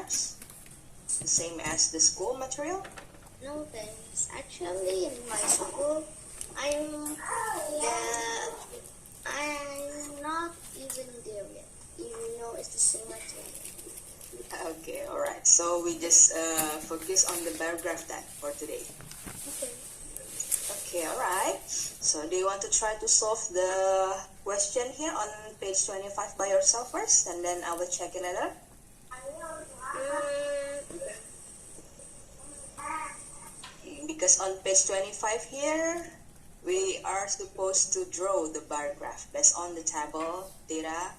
perhaps? The same as the school material? No thanks. Actually, in my school, I'm I'm not even there yet. Even though it's the same material. Okay, alright. So we just focus on the bar graph then for today. Okay. Okay, alright. So do you want to try to solve the question here on page 25 by yourself first, and then I will check it later? Because on page 25 here, we are supposed to draw the bar graph based on the table data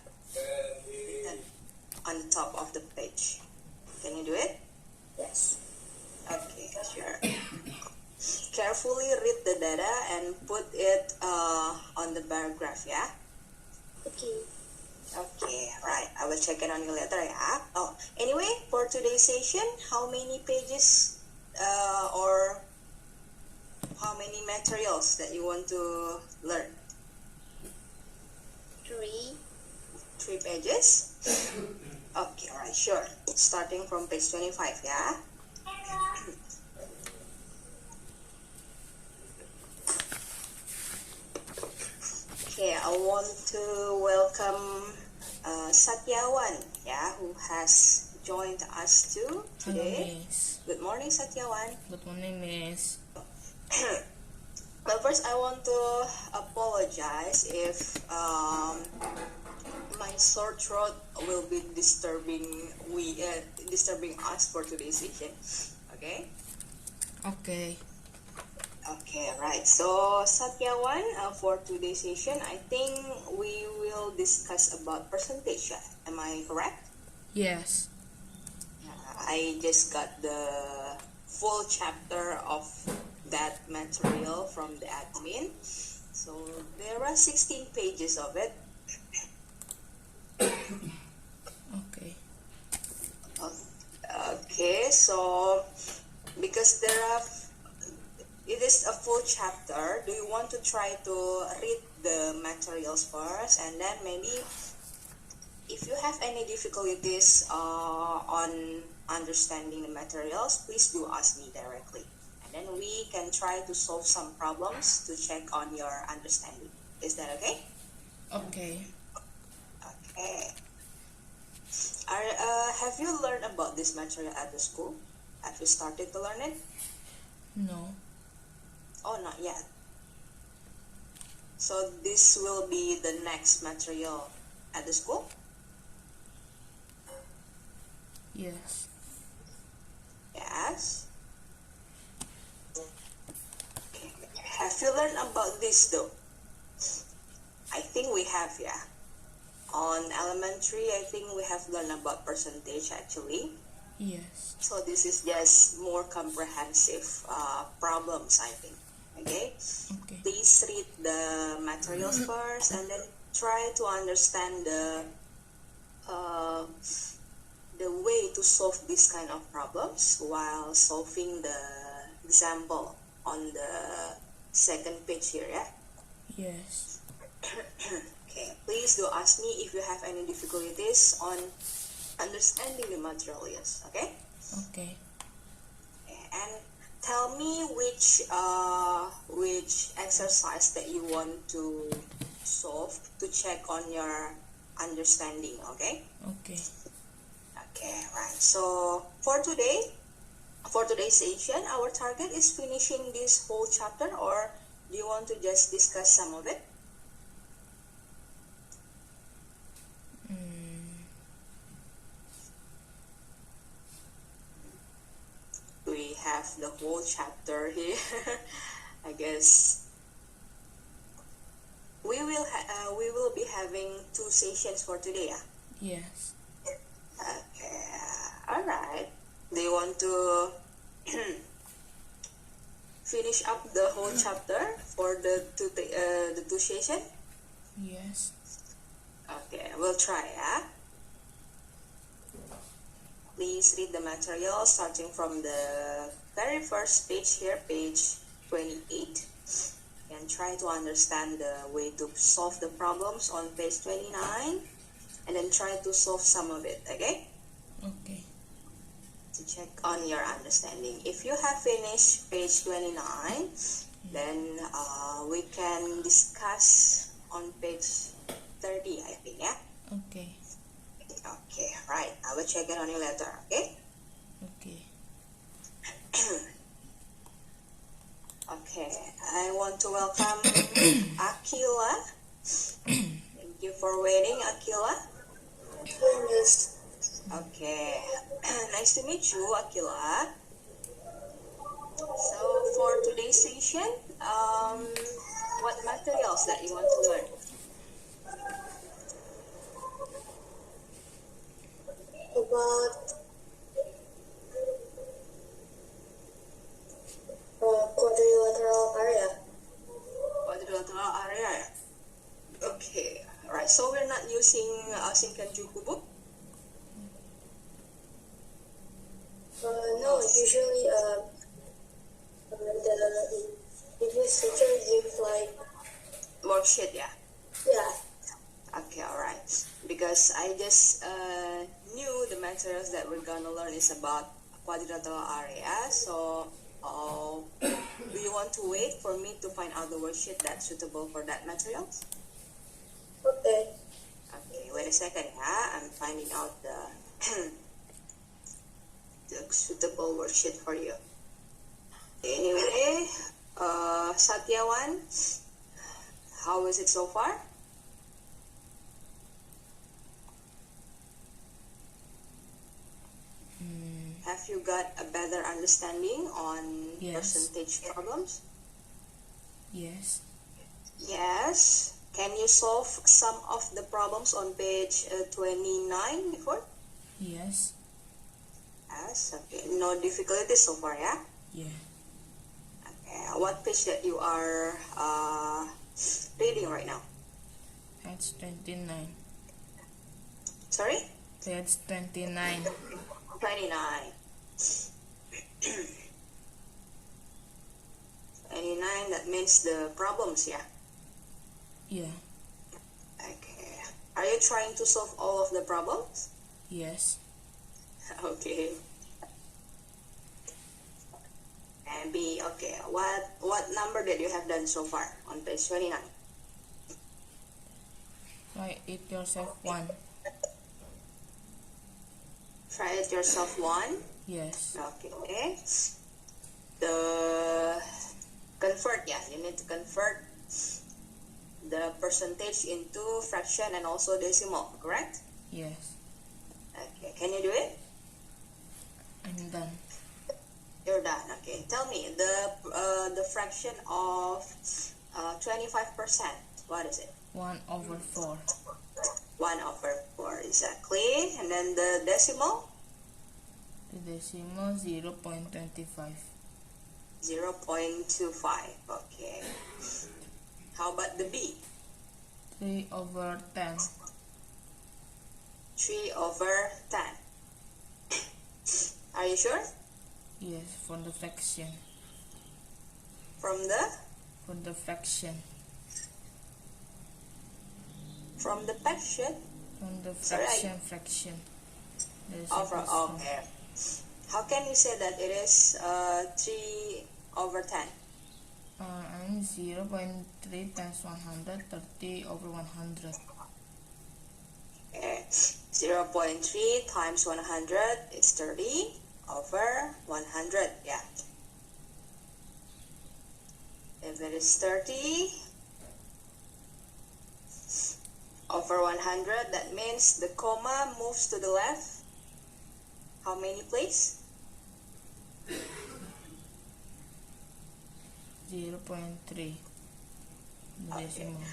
on the top of the page. Can you do it? Yes. Okay, sure. Carefully read the data and put it on the bar graph, yeah? Okay. Okay, right. I will check it on you later, yeah? Oh, anyway, for today's session, how many pages or how many materials that you want to learn? 3. 3 pages? Okay, alright, sure. Starting from page 25, yeah? Okay, I want to welcome Satyawan, yeah, who has joined us too today. Hello, Miss. Good morning, Satyawan. Good morning, Miss. Well, first I want to apologize if my sore throat will be disturbing us for today's session. Okay? Okay. Okay, right. So Satyawan, for today's session, I think we will discuss about percentage. Am I correct? Yes. I just got the full chapter of that material from the admin. So there are 16 pages of it. Okay. Okay, so because it is a full chapter, do you want to try to read the materials first, and then maybe if you have any difficulties on understanding the materials, please do ask me directly, and then we can try to solve some problems to check on your understanding. Is that okay? Okay. Okay. Have you learned about this material at the school? Have you started to learn it? No. Oh, not yet. So this will be the next material at the school? Yes. Yes. Okay. Have you learned about this though? I think we have, yeah. On elementary, I think we have learned about percentage actually. Yes. So this is just more comprehensive problems, I think. Okay? Okay. Please read the materials first, and then try to understand the way to solve this kind of problems while solving the example on the second page here, yeah? Yes. Okay, please do ask me if you have any difficulties on understanding the materials, okay? Okay. And tell me which exercise that you want to solve to check on your understanding, okay? Okay. Okay, right. So for today's session, our target is finishing this whole chapter, or do you want to just discuss some of it? We have the whole chapter here. I guess we will be having 2 sessions for today. Yes. Okay, all right. Do you want to finish up the whole chapter for the two session? Yes. Okay, we'll try. Please read the material starting from the very first page here, page 28, and try to understand the way to solve the problems on page 29, and then try to solve some of it, okay? Okay. to check on your understanding. If you have finished page 29, then we can discuss on page 30, I think, yeah? Okay. Okay, right. I will check it on you later, okay? Okay. Okay, I want to welcome Akila. Thank you for waiting, Akila. Yes. Okay, nice to meet you, Akila. So for today's session, what materials that you want to learn? About quadrilateral area. Quadrilateral area. Okay, alright. So we're not using Shinkanjuku book? No, usually the previous teacher gives like Worksheet, yeah. yeah. Okay, alright. Because I just knew the materials that we're gonna learn is about quadrilateral area. So, do you want to wait for me to find out the worksheet that's suitable for that material? Okay. Okay, wait a second, yeah. I'm finding out the the suitable worksheet for you. Anyway, Satyawan, how is it so far? Have you got a better understanding on Yes. percentage problems? Yes. Yes. Can you solve some of the problems on page 29 before? Yes. Yes. Okay. No difficulties so far, yeah? Yeah. Okay. What page that you are reading right now? Page 29. Sorry? Page 29. 29. 29, that means the problems, yeah? Yeah. Okay. Are you trying to solve all of the problems? Yes. Okay. And B, okay. What number did you have done so far on page 29? Try it yourself one. Try it yourself one. Yes. Okay. The convert, yeah, you need to convert the percentage into fraction and also decimal, correct? Yes. Okay, can you do it? I'm done. You're done. Okay, tell me the fraction of 25%. What is it? 1/4. 1/4, exactly. And then the decimal? The decimal 0.25. 0.25. Okay. How about the B? 3/10. 3/10. Are you sure? Yes, for the fraction. From the Fraction. from the fraction? From the Sorry, fraction. Oh, okay. How can you say that it is 3/10? And 0.3 times 100, 30/100. Okay. 0.3 times 100 is 30/100. Yeah. If it is 30/100, that means the comma moves to the left. How many places? 0.3. The Okay. decimal.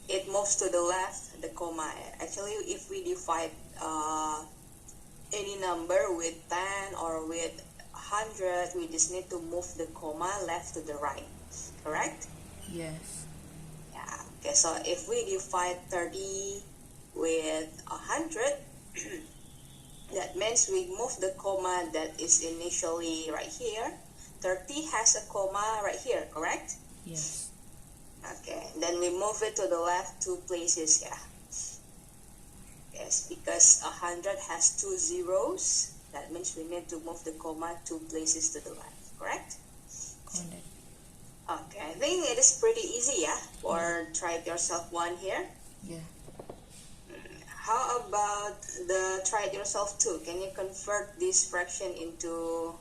It moves to the left, the comma. Actually, if we divide any number with 10 or with 100, we just need to move the comma left to the right. Correct? Yes. Yeah. Okay, so if we divide 30 with 100, that means we move the comma that is initially right here. 30 has a comma right here, correct? Yes. Okay, then we move it to the left 2 places, yeah. Yes, because 100 has 2 zeros, That means we need to move the comma 2 places to the left, correct? Correct. Okay, I think it is pretty easy, yeah? Or try it yourself one here. Yeah. How about the try it yourself 2? Can you convert this fraction into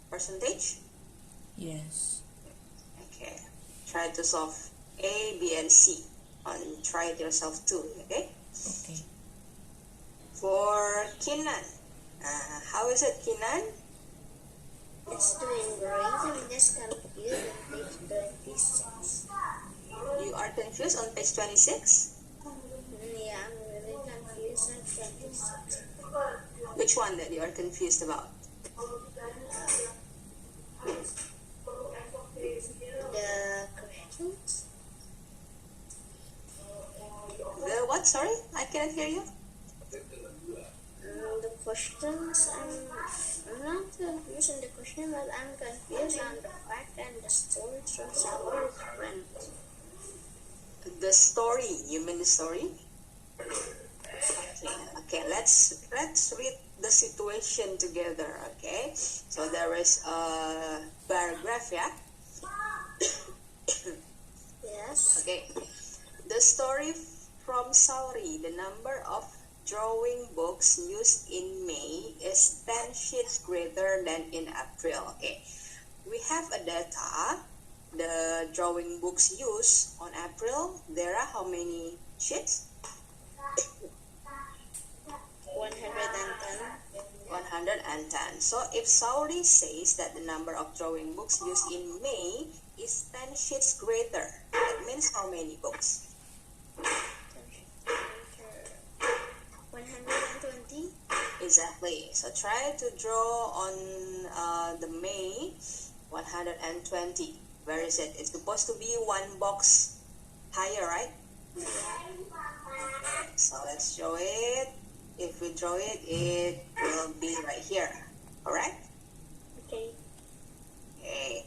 percentage? Yes. Okay, try to solve A, B, and C on try it yourself 2, okay? Okay. For Kinan, how is it, Kinan? It's doing great. I'm just confused on page 26. You are confused on page 26? Yeah, I'm really confused on 26. Which one that you are confused about? The questions? The what? Sorry, I cannot hear you. The questions, I'm not confused on the question, but I'm confused on the fact and the story shows our friend. The story. You mean the story? Okay. Let's read the situation together. Okay. So there is a paragraph, yeah. Yes. Okay. The story from Sauri. The number of drawing books used in May is 10 sheets greater than in April. Okay. We have a data. The drawing books used on April, there are how many sheets? 110. 110. So if Sauri says that the number of drawing books used in May is 10 sheets greater, that means how many books? 120. Exactly. So try to draw on the May 120. Where is it? It's supposed to be one box higher, right? So let's draw it. If we draw it, it will be right here. Correct? Okay. Okay.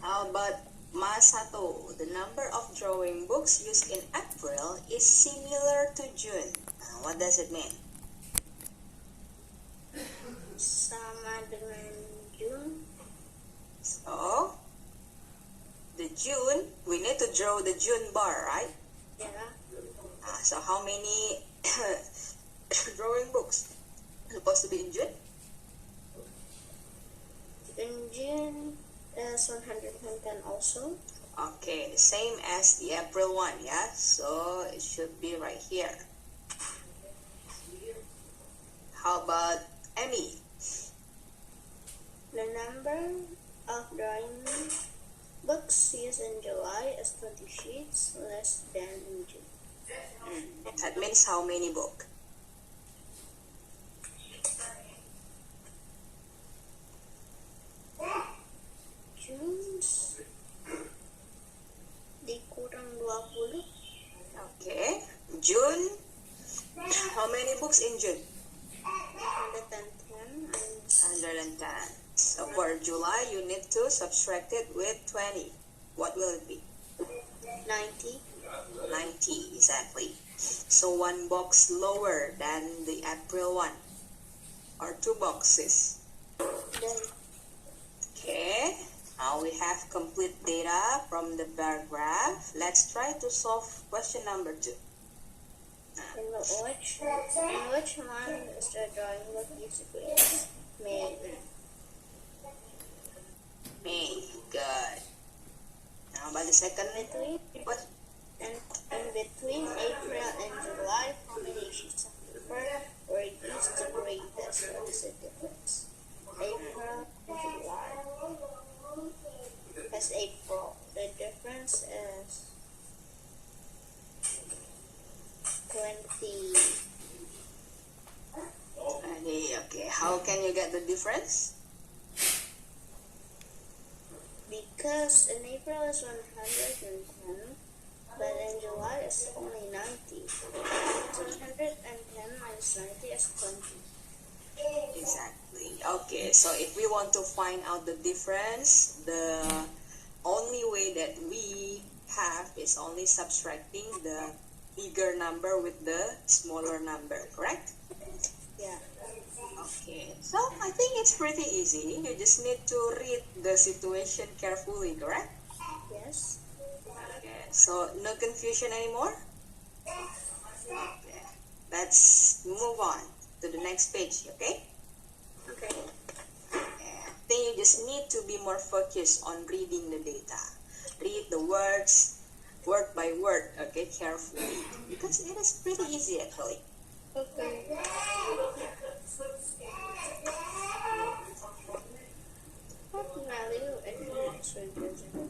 How about Masato? The number of drawing books used in April is similar to June. What does it mean? Sama dengan June. So, the June, we need to draw the June bar, right? Yeah. So how many drawing books supposed to be in June? In June is 110 also. Okay, the same as the April one, yeah? So it should be right here. How about Emmy? The number of drawing books used in July is 20 sheets less than in June. That means how many book? June's dikurang 20. Okay. June, how many books in June? 110 and 110. So for July, you need to subtract it with 20. What will it be? 90. 90, exactly. So one box lower than the April one. Or 2 boxes. Then Okay. Now we have complete data from the paragraph. Let's try to solve question number 2. in which month is the drawing book used to be? May. May. Good. Now about the second Between what? and between April and July, how many sheets of paper were used to grade this? What is the difference? April and July. That's April. The difference is 20. Okay. How can you get the difference? Because in April is 110, but in July it's only 90. So 110 minus 90 is 20. Exactly. Okay, so if we want to find out the difference, the only way that we have is only subtracting the bigger number with the smaller number, correct? Yeah. Okay, so I think it's pretty easy. You just need to read the situation carefully, correct? Yes. Okay, so no confusion anymore? Okay, let's move on to the next page, okay? Okay. I think you just need to be more focused on reading the data. Read the words word by word, okay, carefully, because it is pretty easy actually. Okay. What value is represented?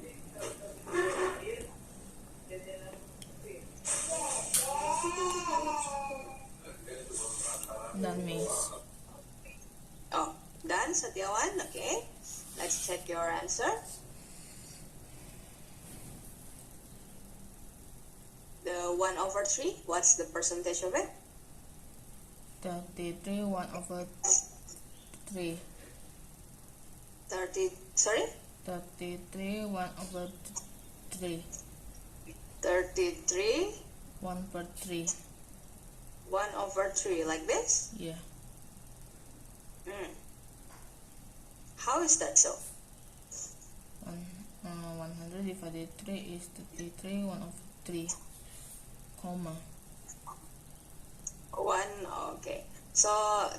Done, Miss. Oh, done, Satyawan? Okay, let's check your answer. The 1 over 3, what's the percentage of it? 33 1 over 3. 33 1 over 3. 33 1 per 3. 1 over 3, like this? Yeah. How is that so? 100 divided 3 is 33 1 over 3, comma. 1, okay. So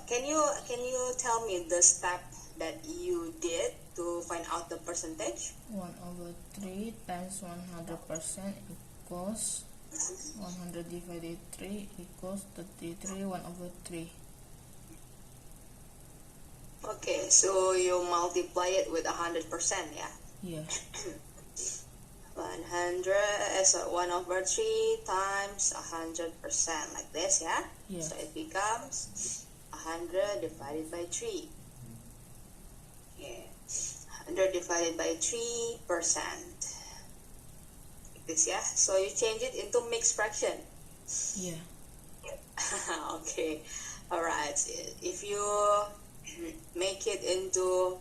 can you tell me the step that you did to find out the percentage? 1 over 3 times 100% equals 100 divided 3 equals 33 1 over 3. Okay, so you multiply it with 100%, yeah? Yeah. 100, so 1 over 3 times 100%, like this, yeah? Yeah. So it becomes 100 divided by 3. Yeah. 100 divided by 3%. Like this, yeah? So you change it into mixed fraction. Yeah. Okay, all right. If you make it into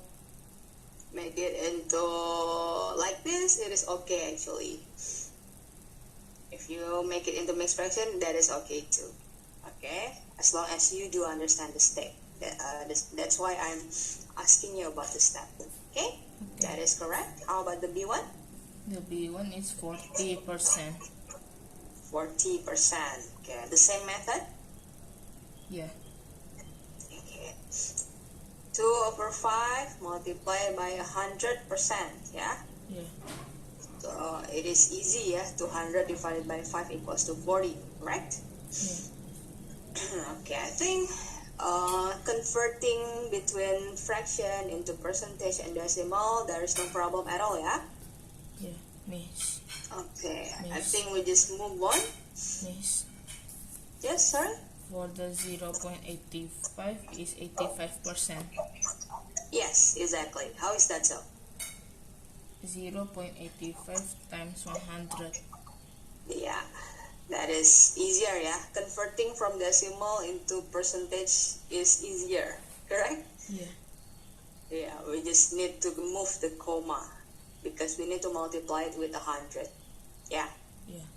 like this, it is okay actually. If you make it into mixed fraction, that is okay too. Okay, as long as you do understand the step. That's why I'm asking you about the step. Okay, that is correct. How about the B1? The B1 is 40%. 40%. Okay, the same method. Yeah. Okay. 2 over 5 multiplied by 100%, yeah? Yeah. So it is easy, yeah? 200 divided by 5 equals to 40, correct? Yeah. Okay, I think converting between fraction into percentage and decimal, there is no problem at all, yeah? Yeah. Miss. Okay, I Miss. think we just move on. Miss. Yes, sir? For the 0.85 is 85%. Yes, exactly. How is that so? 0.85 times 100. Yeah, that is easier, yeah? Converting from decimal into percentage is easier, correct? Yeah. Yeah, we just need to move the comma because we need to multiply it with 100. Yeah. Yeah.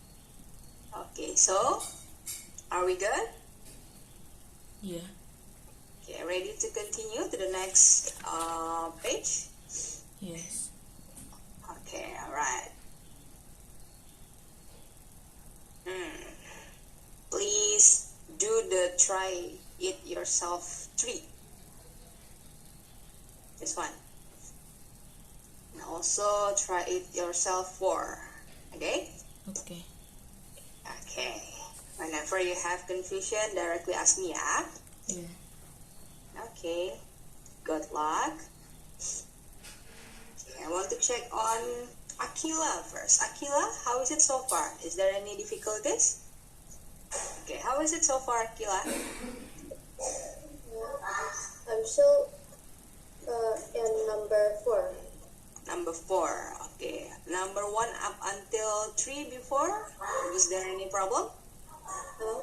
Okay, so are we good? Yeah. Okay, ready to continue to the next page? Yes. Okay, all right. Please do the try it yourself 3. This one. And also try it yourself 4. Okay? Okay. Okay. Whenever you have confusion, directly ask me, yeah? Yeah. Okay. Good luck. Okay, I want to check on Akila first. Akila, how is it so far? Is there any difficulties? Okay, how is it so far, Akila? I'm still in number 4. Number 4. Okay. Number 1 up until 3 before? Was there any problem? No?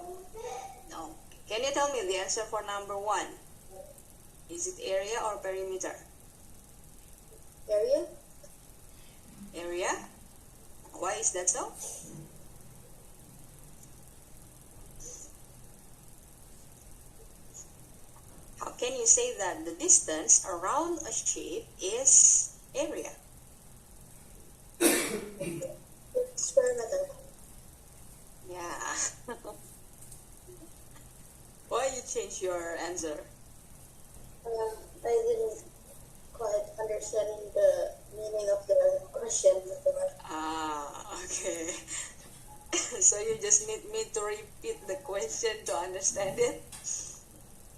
No. Can you tell me the answer for number 1? Is it area or perimeter? Area? Area? Why is that so? can you say that the distance around a shape is area? Square meter. Yeah. Why you change your answer? I didn't quite understand the meaning of the question. Ah, okay. So you just need me to repeat the question to understand it?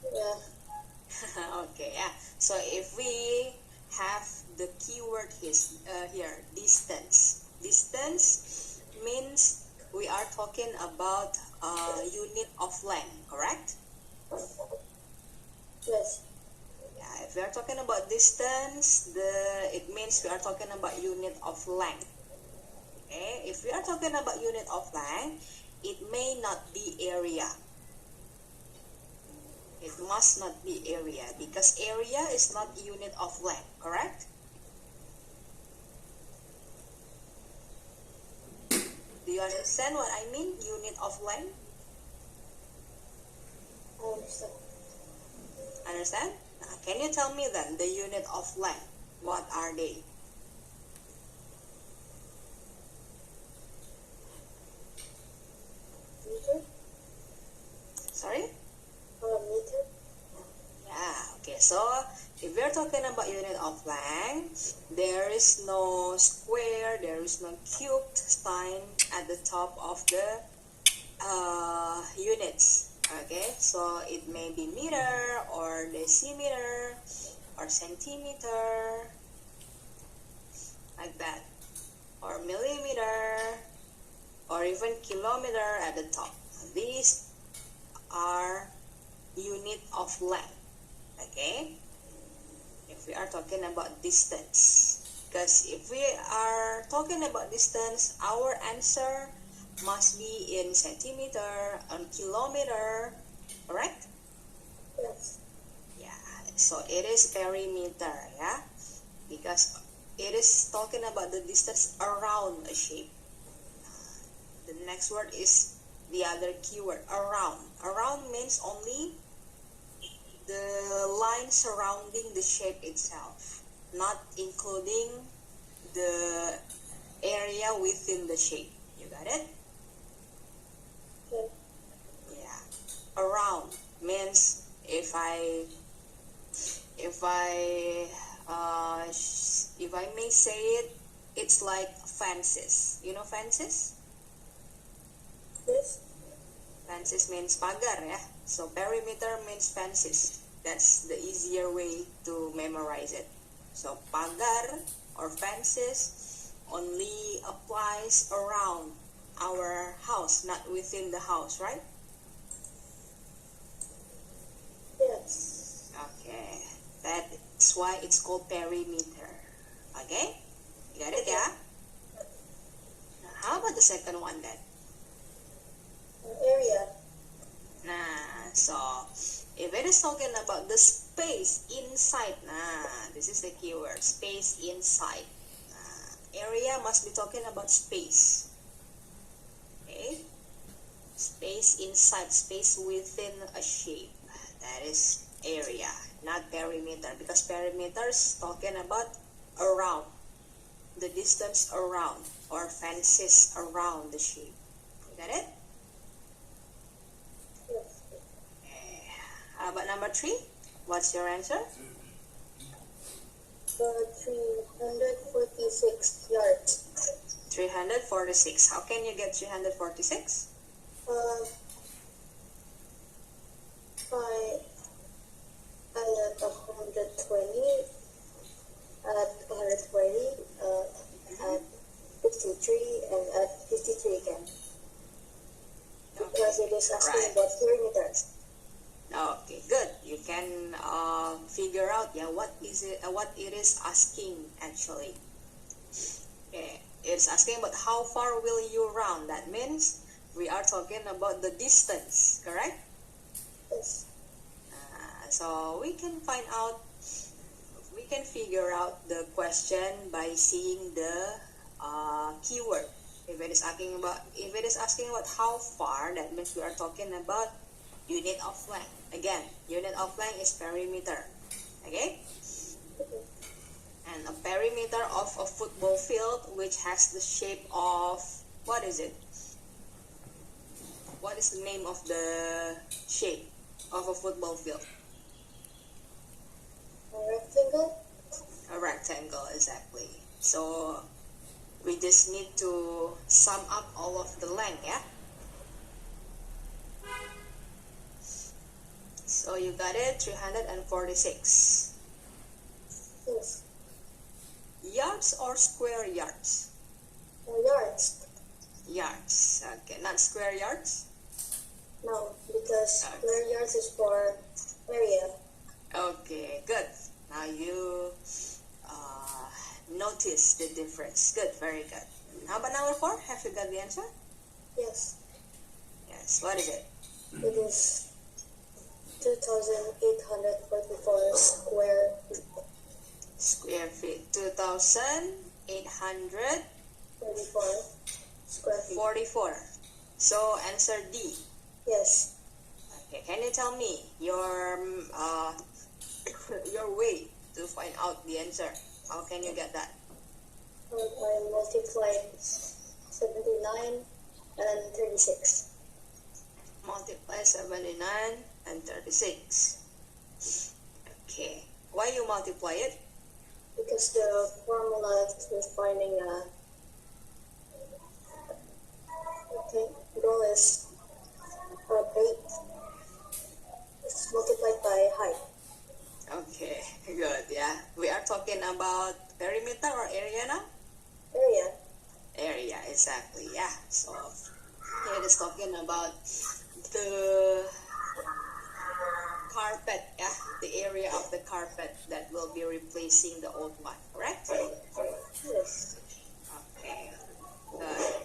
Yeah. Okay, yeah. So if we have the keyword here, distance. Distance means we are talking about unit of length, correct? Yes. Yeah, if we are talking about distance, it means we are talking about unit of length. Okay, if we are talking about unit of length, it may not be area. It must not be area because area is not unit of length, correct? Do you understand what I mean, unit of length? I understand. Understand? Now, can you tell me then the unit of length? What are they? Meter? Sorry? Meter? Yeah, okay. So, if we're talking about unit of length, there is no square, there is no cubed sign at the top of the units. Okay, so it may be meter or decimeter or centimeter, like that, or millimeter or even kilometer at the top. These are unit of length. Okay, if we are talking about distance, because if we are talking about distance, our answer must be in centimeter and kilometer, correct? Yes. Yeah, so it is perimeter, yeah, because it is talking about the distance around a shape. The next word is the other keyword, around. Around means only the line surrounding the shape itself, not including the area within the shape. You got it? Okay. Yeah. Around means if I may say it, it's like fences. You know fences? Yes. Fences means pagar, yeah. So perimeter means fences. That's the easier way to memorize it. So pagar or fences only applies around our house, not within the house, right? Yes. Okay. That's why it's called perimeter. Okay? You got it, yeah? Now, how about the second one then? Area. So if it is talking about the space inside, this is the keyword, space inside. Area must be talking about space. Okay? Space inside, space within a shape. That is area, not perimeter, because perimeter is talking about around, the distance around, or fences around the shape. You got it? Yes. How about number 3? What's your answer? 346 yards. 346. How can you get 346? By at 120, at 120, at 53, and at 53 again. Because it is asking Right. about kilometers. Okay, good. You can figure out what it is asking actually. Okay, it's asking about how far will you run. That means we are talking about the distance, correct? Yes. So we can figure out the question by seeing the keyword. If it is asking about how far, that means we are talking about unit of length. Again, unit of length is perimeter. Okay? And a perimeter of a football field which has the shape of, what is it? What is the name of the shape of a football field? A rectangle? A rectangle, exactly. So we just need to sum up all of the length, yeah? So you got it, 346. Yes. Yards or square yards? Yards? Yards. Okay, not square yards? No, because Yards. square yards is for area. Okay, good. Now you notice the difference. Good, very good. How about number 4? Have you got the answer? Yes. Yes, what is it? It is 2,844 square feet. Square feet. 2,844. 44 square feet. So answer D. Yes. Okay, can you tell me your your way to find out the answer? How can you get that? I multiplied 79 and 36. Multiply 79 and 36. Okay, why you multiply it? Because the formula for finding goal is height. It's multiplied by height. Okay, good, yeah. We are talking about perimeter or area now? Area. Area, exactly, yeah. So here it is talking about the carpet, yeah, the area of the carpet that will be replacing the old one, correct? Yes. Okay, good.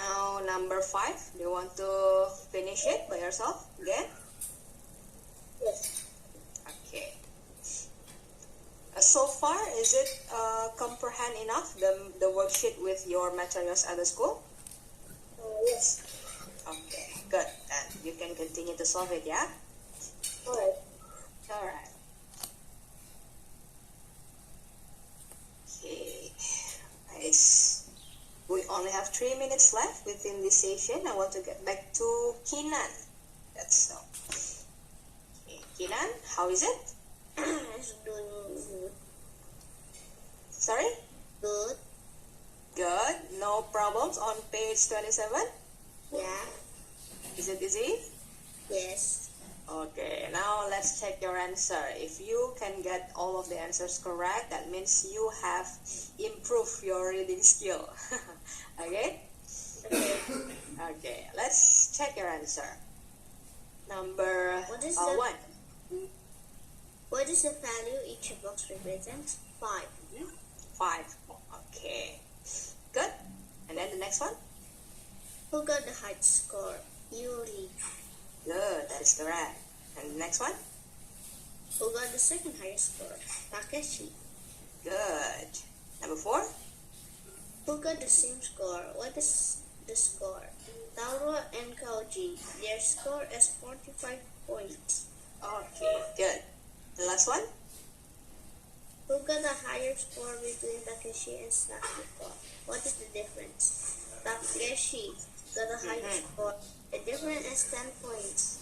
Now number 5, do you want to finish it by yourself again? Yes. Okay. So far, is it comprehend enough the worksheet with your materials at the school? Yes. Okay, good. Then you can continue to solve it, yeah? Alright. Alright. Okay. Nice. We only have 3 minutes left within this session. I want to get back to Kinan. That's so. Okay, Kinan, how is it? It's doing good. Sorry? Good. Good. No problems on page 27? Yeah. Is it easy? Yes. Okay, now let's check your answer. If you can get all of the answers correct, that means you have improved your reading skill. Okay? Okay, let's check your answer. Number What is the- 1. What is the value each box represents? 5. 5. Okay. Good. And then the next one? Who got the height score? Yuri. Good, that is correct. And the next one? Who got the second highest score? Takeshi. Good. Number 4? Who got the same score? What is the score? Tauro and Koji. Their score is 45 points. Okay, good. The last one? Who got a higher score between Takeshi and Sakiko? What is the difference? Takeshi got a higher score. The difference is 10 points.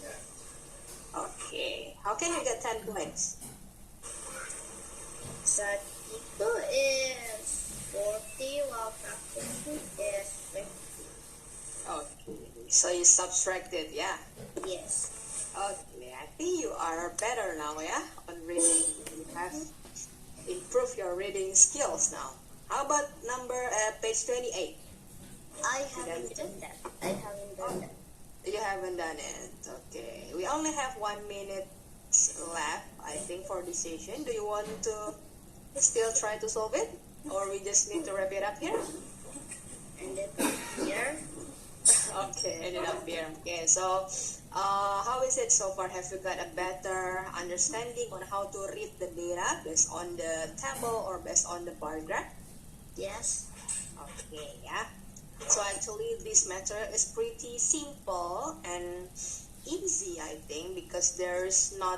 Okay. How can you get 10 points? Sakiko is 40 while Takeshi is 50. Okay. So you subtracted, yeah? Yes. Okay. I think you are better now, yeah? On reading. You have improved your reading skills now. How about page 28? I haven't done that. You haven't done it. Okay. We only have 1 minute left, I think, for this session. Do you want to still try to solve it? Or we just need to wrap it up here? And then here. Okay, ended up here. Okay, so how is it so far? Have you got a better understanding on how to read the data based on the table or based on the bar graph? Yes. Okay, yeah. So actually this method is pretty simple and easy, I think, because there is no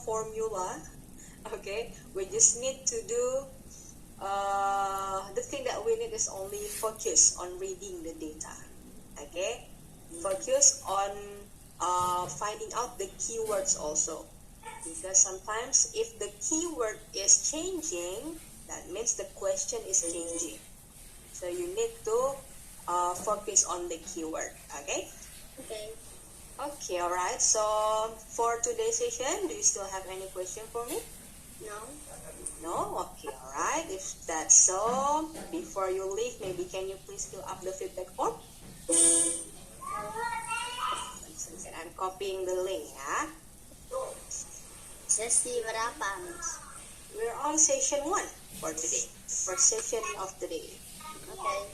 formula. Okay, we just need to do the thing that we need is only focus on reading the data. Okay, focus on finding out the keywords also, because sometimes if the keyword is changing, that means the question is changing. So you need to focus on the keyword. Okay. Okay. Okay, all right. So for today's session, do you still have any question for me? No. No? Okay, all right. If that's so, before you leave, maybe can you please fill up the feedback form? I'm copying the link, ya. Sesi berapa, Miss? We're on session 1 for today. First session of the day. Okay.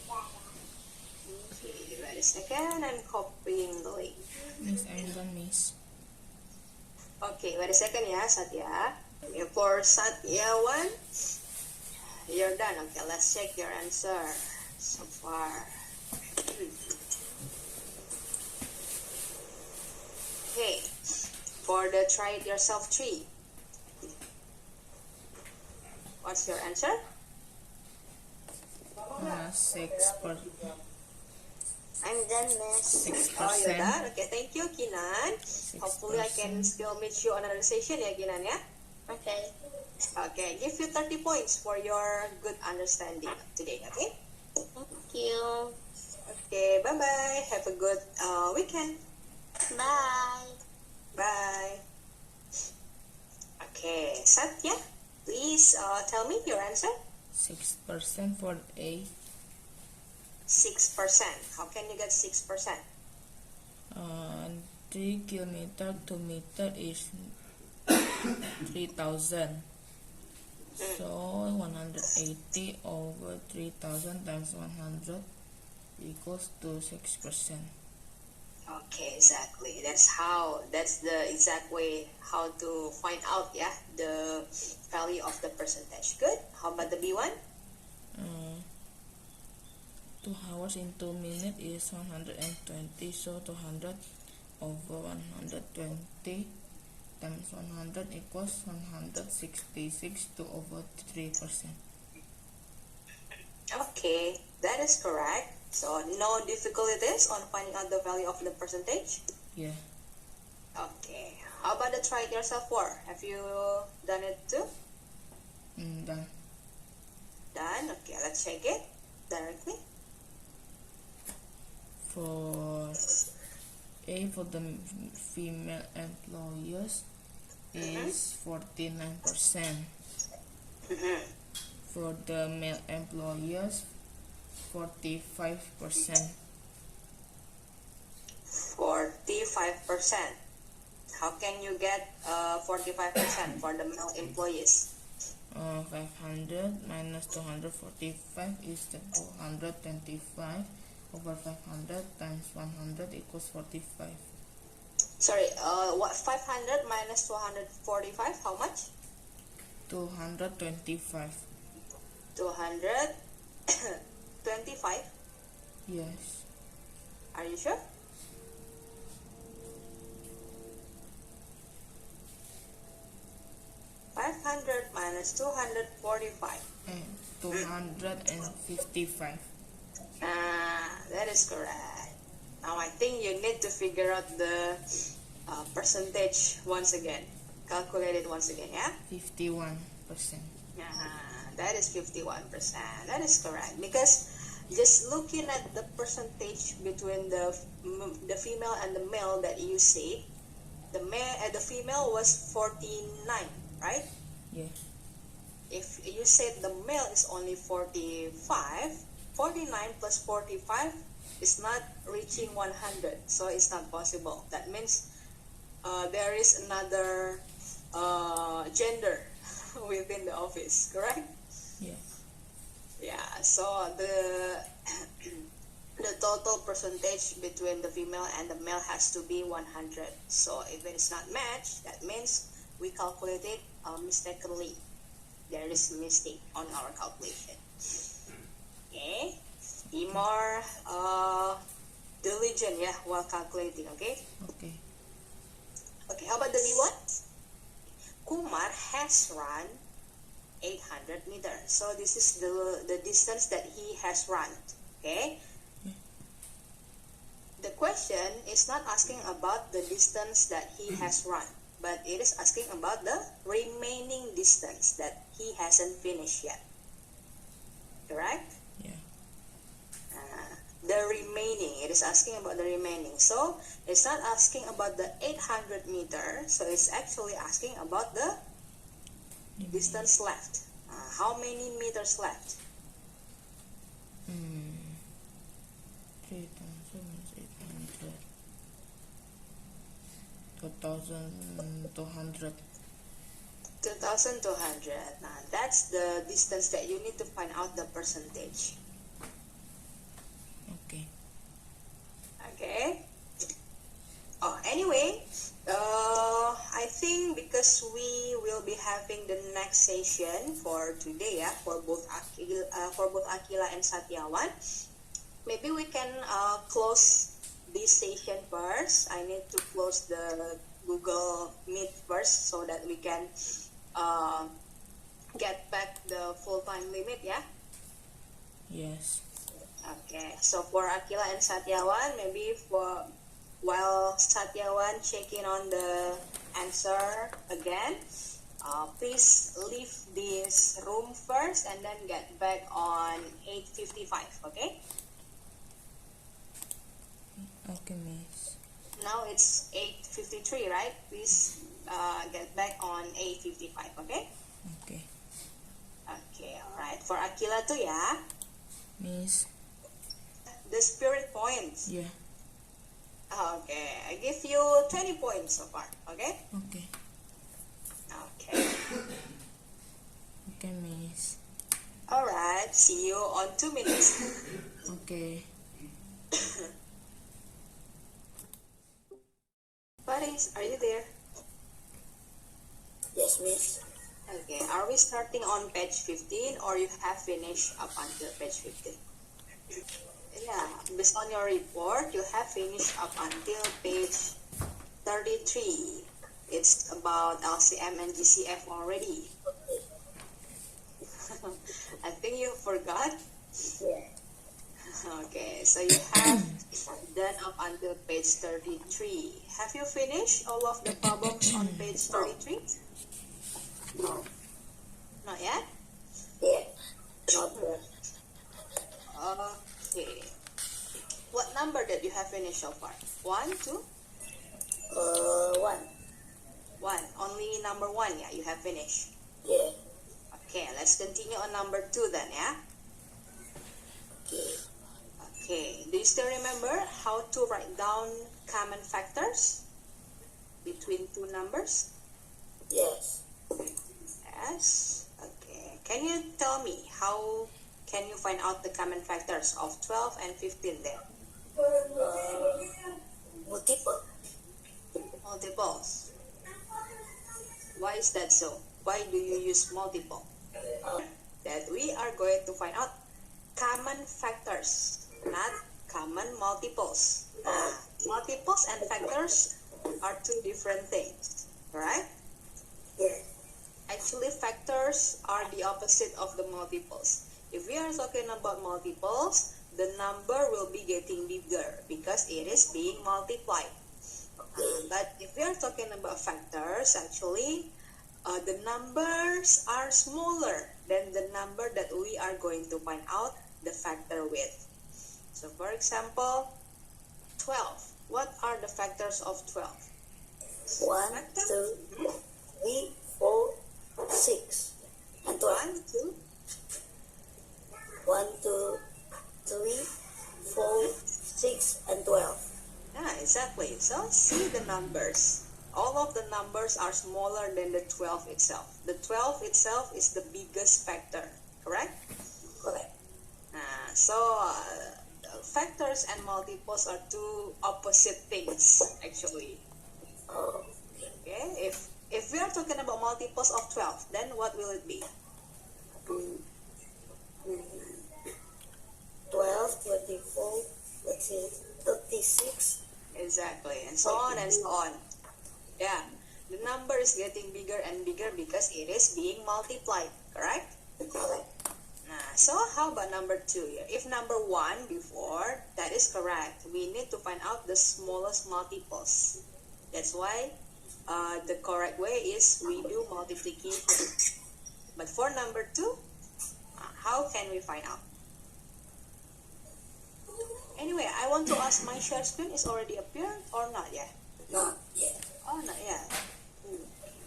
Okay, wait a second. I'm copying the link. Miss, I'm done, Miss. Okay, wait a second, ya, Satya. Okay, for Satya 1, you're done. Okay, let's check your answer so far. Okay, for the try it yourself 3, what's your answer? 6%. I'm done, Miss. 6%. Oh, you're done? Okay, thank you, Kinan. Hopefully I can 6%. still meet you on another session, ya, Kinan, ya? Okay. Okay, give you 30 points for your good understanding today, okay? Thank you. Okay, bye-bye. Have a good weekend. Bye. Bye. Okay, Satya, please tell me your answer. 6% for A. 6%. How can you get 6%? 3 kilometer to meter is 3,000. So 180 over 3,000 times 100 equals to 6%. Okay, exactly. That's the exact way how to find out, yeah, the value of the percentage. Good. How about the B1? 2 hours in 2 minutes is 120, so 200 over 120 times 100 equals 166 to over 3%. Okay, that is correct. So no difficulties on finding out the value of the percentage? Yeah. Okay. How about the try it yourself 4? Have you done it too? Done. Done? Okay, let's check it directly. For A, for the female employers is 49%. For the male employers 45%. 45%. How can you get 45% for the male employees? 500 minus 245 is the 225 over 500 times 100 equals 45. Sorry, what 500 minus 245? How much? 225. 225? Yes. Are you sure? $500 minus 245. And 255. That is correct. Now I think you need to figure out the percentage once again. Calculate it once again, yeah? 51%. That is 51%. That is correct. Because just looking at the percentage between the female and the male that you say, the female was 49, right? Yeah. If you said the male is only 45, 49 plus 45 is not reaching 100, so it's not possible. That means there is another gender within the office, correct? Yeah. Yeah, so the the total percentage between the female and the male has to be 100. So if it is not matched, that means we calculated mistakenly. There is a mistake on our calculation. Okay, Be more diligent, yeah, while calculating, okay? Okay. Okay, how about the B1? Kumar has run 800 meters. So this is the distance that he has run, okay? The question is not asking about the distance that he has run, but it is asking about the remaining distance that he hasn't finished yet. Correct? Yeah. The remaining, it is asking about the remaining. So it's not asking about the 800 meter, so it's actually asking about the distance left. How many meters left? 3,800. 2,200. 2,200. Now that's the distance that you need to find out the percentage. Okay. Okay. Oh, anyway, I think because we will be having the next session for today, yeah, for both Akila and Satyawan, maybe we can close this session first. I need to close the Google Meet first so that we can get back the full time limit, yeah. Yes. Okay, so for Akila and Satyawan, maybe while Satyawan checking on the answer again, please leave this room first and then get back on 8:55, okay? Okay, miss. Now it's 8:53, right? Please get back on 8:55, okay? Okay. Okay, alright. For Akila too, yeah? Miss. The spirit points. Yeah. Okay, I give you 20 points so far, okay? Okay. Okay. Okay, miss. Alright, see you on 2 minutes. Okay. Paris, are you there? Yes, miss. Okay, are we starting on page 15 or you have finished up until page 15? Yeah, based on your report, you have finished up until page 33. It's about LCM and GCF already. I think you forgot. Yeah. Okay, so you have done up until page 33. Have you finished all of the problems on page 33? No. Not yet? Yeah. Not yet. Okay. What number did you have finished so far? 1, 2? 1. 1. Only number 1, yeah, you have finished. Yeah. Okay, let's continue on number 2 then, yeah? Okay. Okay, do you still remember how to write down common factors between two numbers? Yes. Yes. Okay, can you tell me how can you find out the common factors of 12 and 15 then? Multiple. Multiples. Why is that so? Why do you use multiple? That we are going to find out common factors, not common multiples. Multiples and factors are two different things, right? Yes. Actually, factors are the opposite of the multiples. If we are talking about multiples, the number will be getting bigger because it is being multiplied. But if we are talking about factors, actually, the numbers are smaller than the number that we are going to find out the factor with. So, for example, 12. What are the factors of 12? 1, 2, 3, 4, 6, and 12. 1, 2, 1, 2, 3, 4, 6, and 12. yeah, exactly. So, see the numbers. All of the numbers are smaller than the 12 itself. The 12 itself is the biggest factor, correct? Correct. Factors and multiples are two opposite things, actually. Oh. Okay, if we are talking about multiples of 12, then what will it be? 12 12, 24, 36. Exactly, and so on and so on. Yeah, the number is getting bigger and bigger because it is being multiplied, correct? Nah, so how about number 2 here? If number 1 before, that is correct. We need to find out the smallest multiples. That's why the correct way is we do multiplication. But for number 2, how can we find out? Anyway, I want to ask, my share screen is already appeared or not yet? Not yet. Oh, not yet.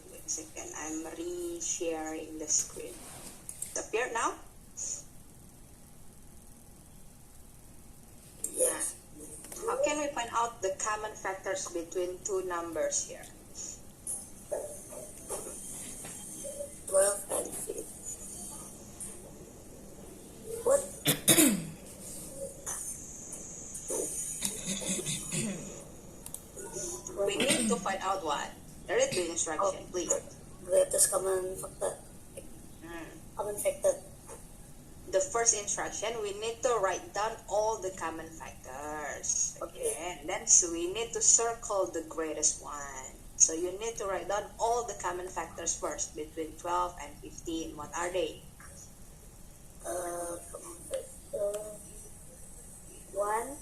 Wait a second, I'm re-sharing the screen. It appeared now? Yes. How can we find out the common factors between two numbers here? 12 and 15. What? We need to find out what? Read the instruction, please. Greatest common factor. Common factor. The first instruction, we need to write down all the common factors. Okay, and then so we need to circle the greatest one. So you need to write down all the common factors first between 12 and 15. What are they? Common factor. 1,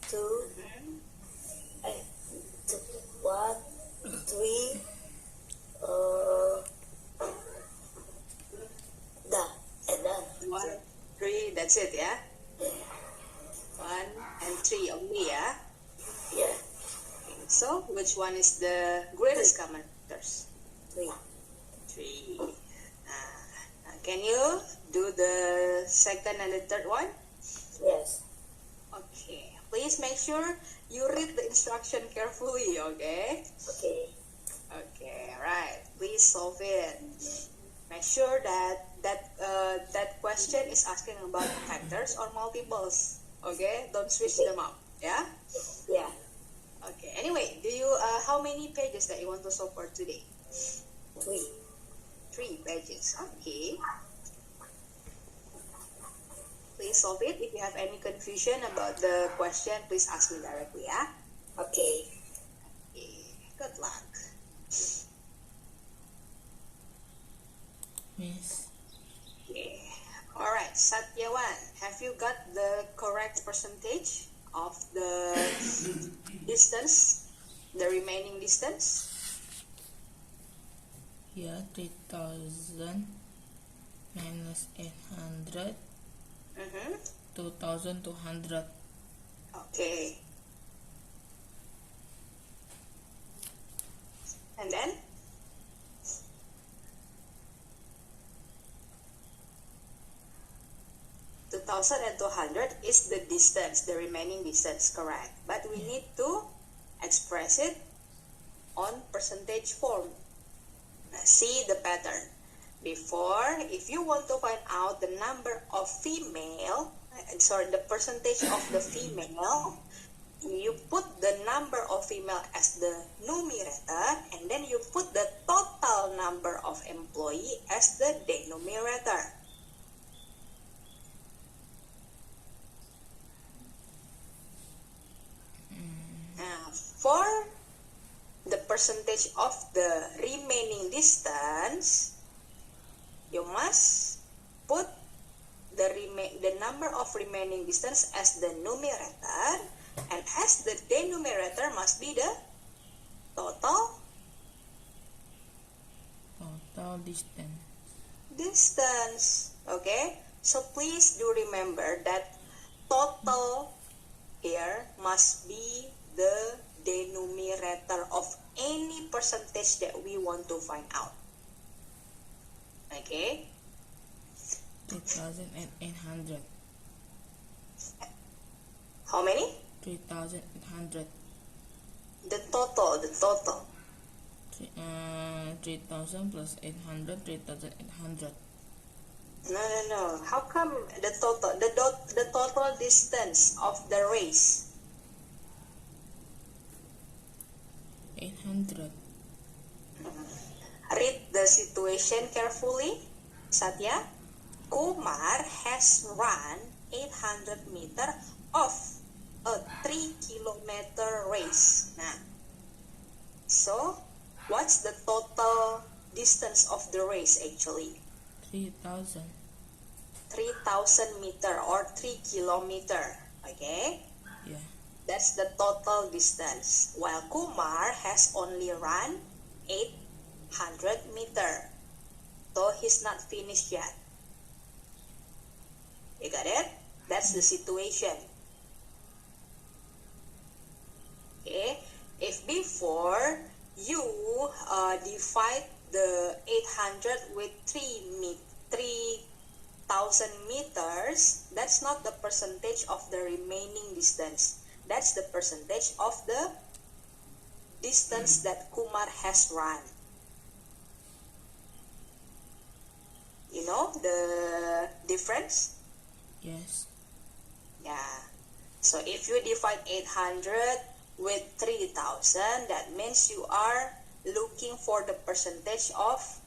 2, 1, 3, and done. 1, 3, that's it, yeah? 1 and 3 only, yeah? Yeah, So, which one is the greatest common factors? 3. 3. Can you do the second and the third one? Yes. Okay. Please make sure you read the instruction carefully, okay? Okay. Okay, right. Please solve it. Make sure that question is asking about factors or multiples. Okay? Don't switch them up. Yeah? Yeah. Okay. Anyway, do you how many pages that you want to solve for today? 3. 3 pages. Okay. Please solve it. If you have any confusion about the question, please ask me directly, yeah? Okay. Okay. Good luck. Miss. Okay. Alright, Satyawan, have you got the correct percentage of the distance, the remaining distance? Yeah, 3000 minus 800, Mm-hmm. 2200. Okay. And then? $2,200 is the distance, the remaining distance, correct. But we need to express it on percentage form. Now, see the pattern. Before, if you want to find out the number of the percentage of the female, you put the number of female as the numerator, and then you put the total number of employee as the denominator. Now, for the percentage of the remaining distance, you must put the number of remaining distance as the numerator, and as the denominator must be the total distance. Okay, so please do remember that total here must be the denominator of any percentage that we want to find out. Okay, 3800. how many? 3800. The total. 3000 plus 800, 3800. No. How come the total? The total distance of the race? 800. Read the situation carefully, Satya. Kumar has run 800 meter of a 3-kilometer race. Nah, so what's the total distance of the race actually? 3,000. 3,000 meter or 3 kilometer. Okay, Yeah. that's the total distance, while Kumar has only run 800 meter, so he's not finished yet. You got it? That's the situation. Okay, if before you divide the 800 with 3,000 meters, that's not the percentage of the remaining distance. That's the percentage of the distance that Kumar has run. You know the difference? Yes. Yeah. So if you divide 800 with 3,000, that means you are looking for the percentage of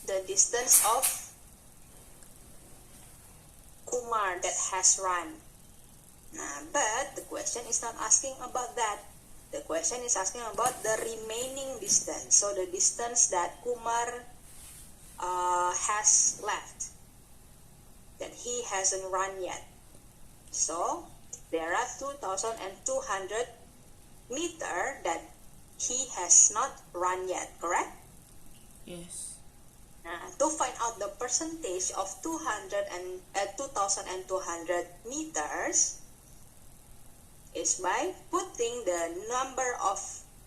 the distance of Kumar that has run. But the question is not asking about that. The question is asking about the remaining distance. So the distance that Kumar has left, that he hasn't run yet. So there are 2,200 meter that he has not run yet, correct? Yes. To find out the percentage of 2,200 meters is by putting the number of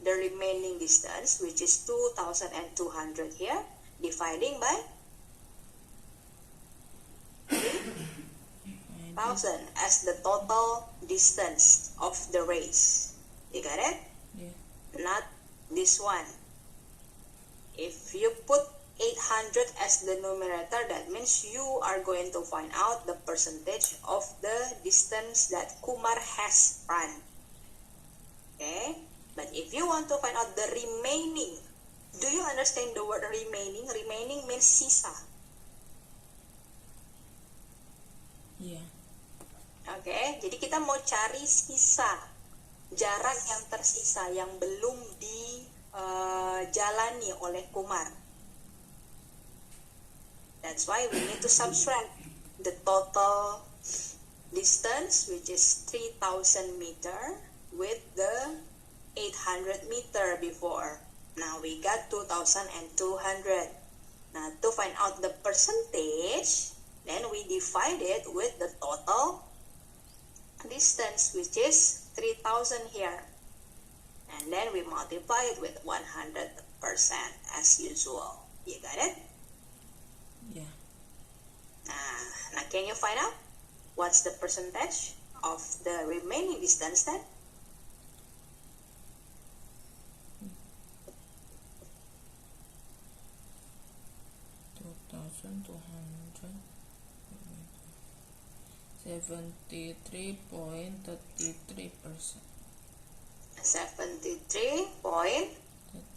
the remaining distance, which is 2,200 here, dividing by 3,000 as the total distance of the race. You got it? Yeah. Not this one. If you put 800 as the numerator, that means you are going to find out the percentage of the distance that Kumar has run. Okay? But if you want to find out the remaining, do you understand the word remaining? Remaining means sisa. Yeah. Oke, jadi kita mau cari sisa, jarak yang tersisa yang belum dijalani oleh Kumar. That's why we need to subtract the total distance, which is 3,000 meter, with the 800 meter before. Now we got 2,200. Now to find out the percentage, then we divide it with the total distance, which is 3,000 here. And then we multiply it with 100% as usual. You got it? Yeah. Now can you find out what's the percentage of the remaining distance then? $73.33%. 73.3%.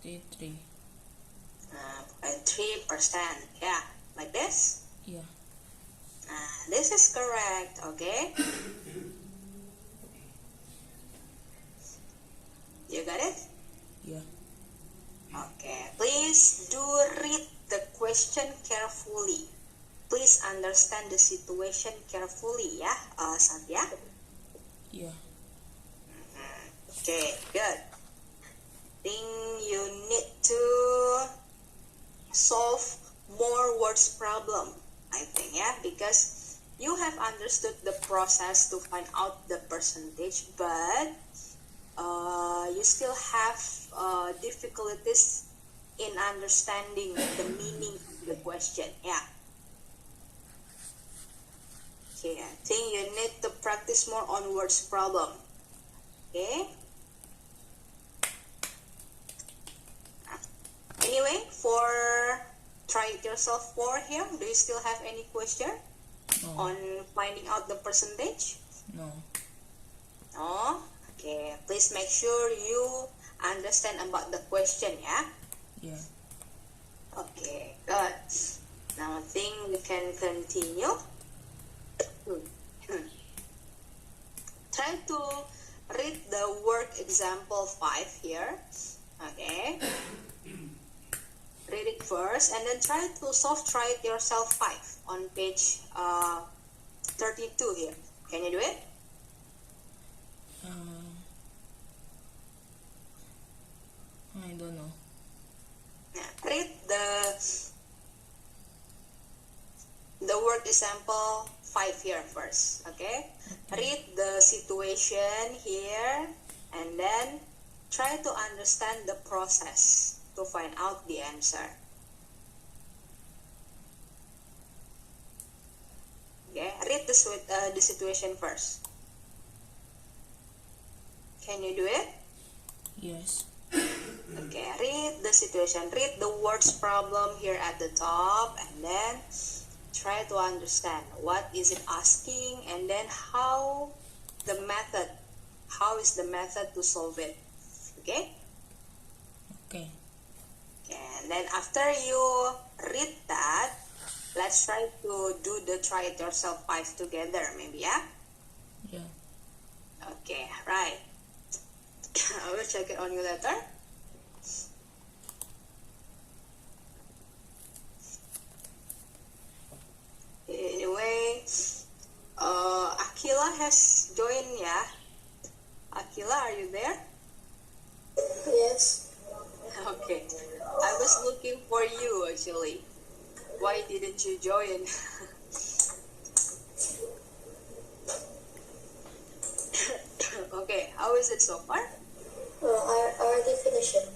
33. Yeah, like this? Yeah. This is correct, okay? You got it? Yeah. Okay, please do read the question carefully. Please understand the situation carefully, ya, Satya. Yeah. Okay, good. Think you need to solve more words problem, I think, yeah, because you have understood the process to find out the percentage, but you still have difficulties in understanding the meaning of the question, yeah. Okay, I think you need to practice more on words problem. Okay. Anyway, for try it yourself for here, do you still have any question on finding out the percentage? No. No? Okay, please make sure you understand about the question, yeah? Yeah. Okay, good. Now I think we can continue Good. Try to read the work example 5 here. Okay. Read it first and then try to try it yourself 5 on page 32 here. Can you do it? I don't know. Read the word example 5 here first, okay? Read the situation here and then try to understand the process to find out the answer. Okay, read the situation first. Can you do it? Yes. Okay, read the situation. Read the words problem here at the top and then try to understand what is it asking and then how is the method to solve it. Okay? Okay. And then after you read that, let's try to do the try it yourself 5 together maybe, yeah? Yeah. Okay, right. I will check it on you later. Anyway, Akila has joined, yeah? Akila, are you there? Yes. Okay. I was looking for you actually. Why didn't you join? Okay, how is it so far? I already finished it.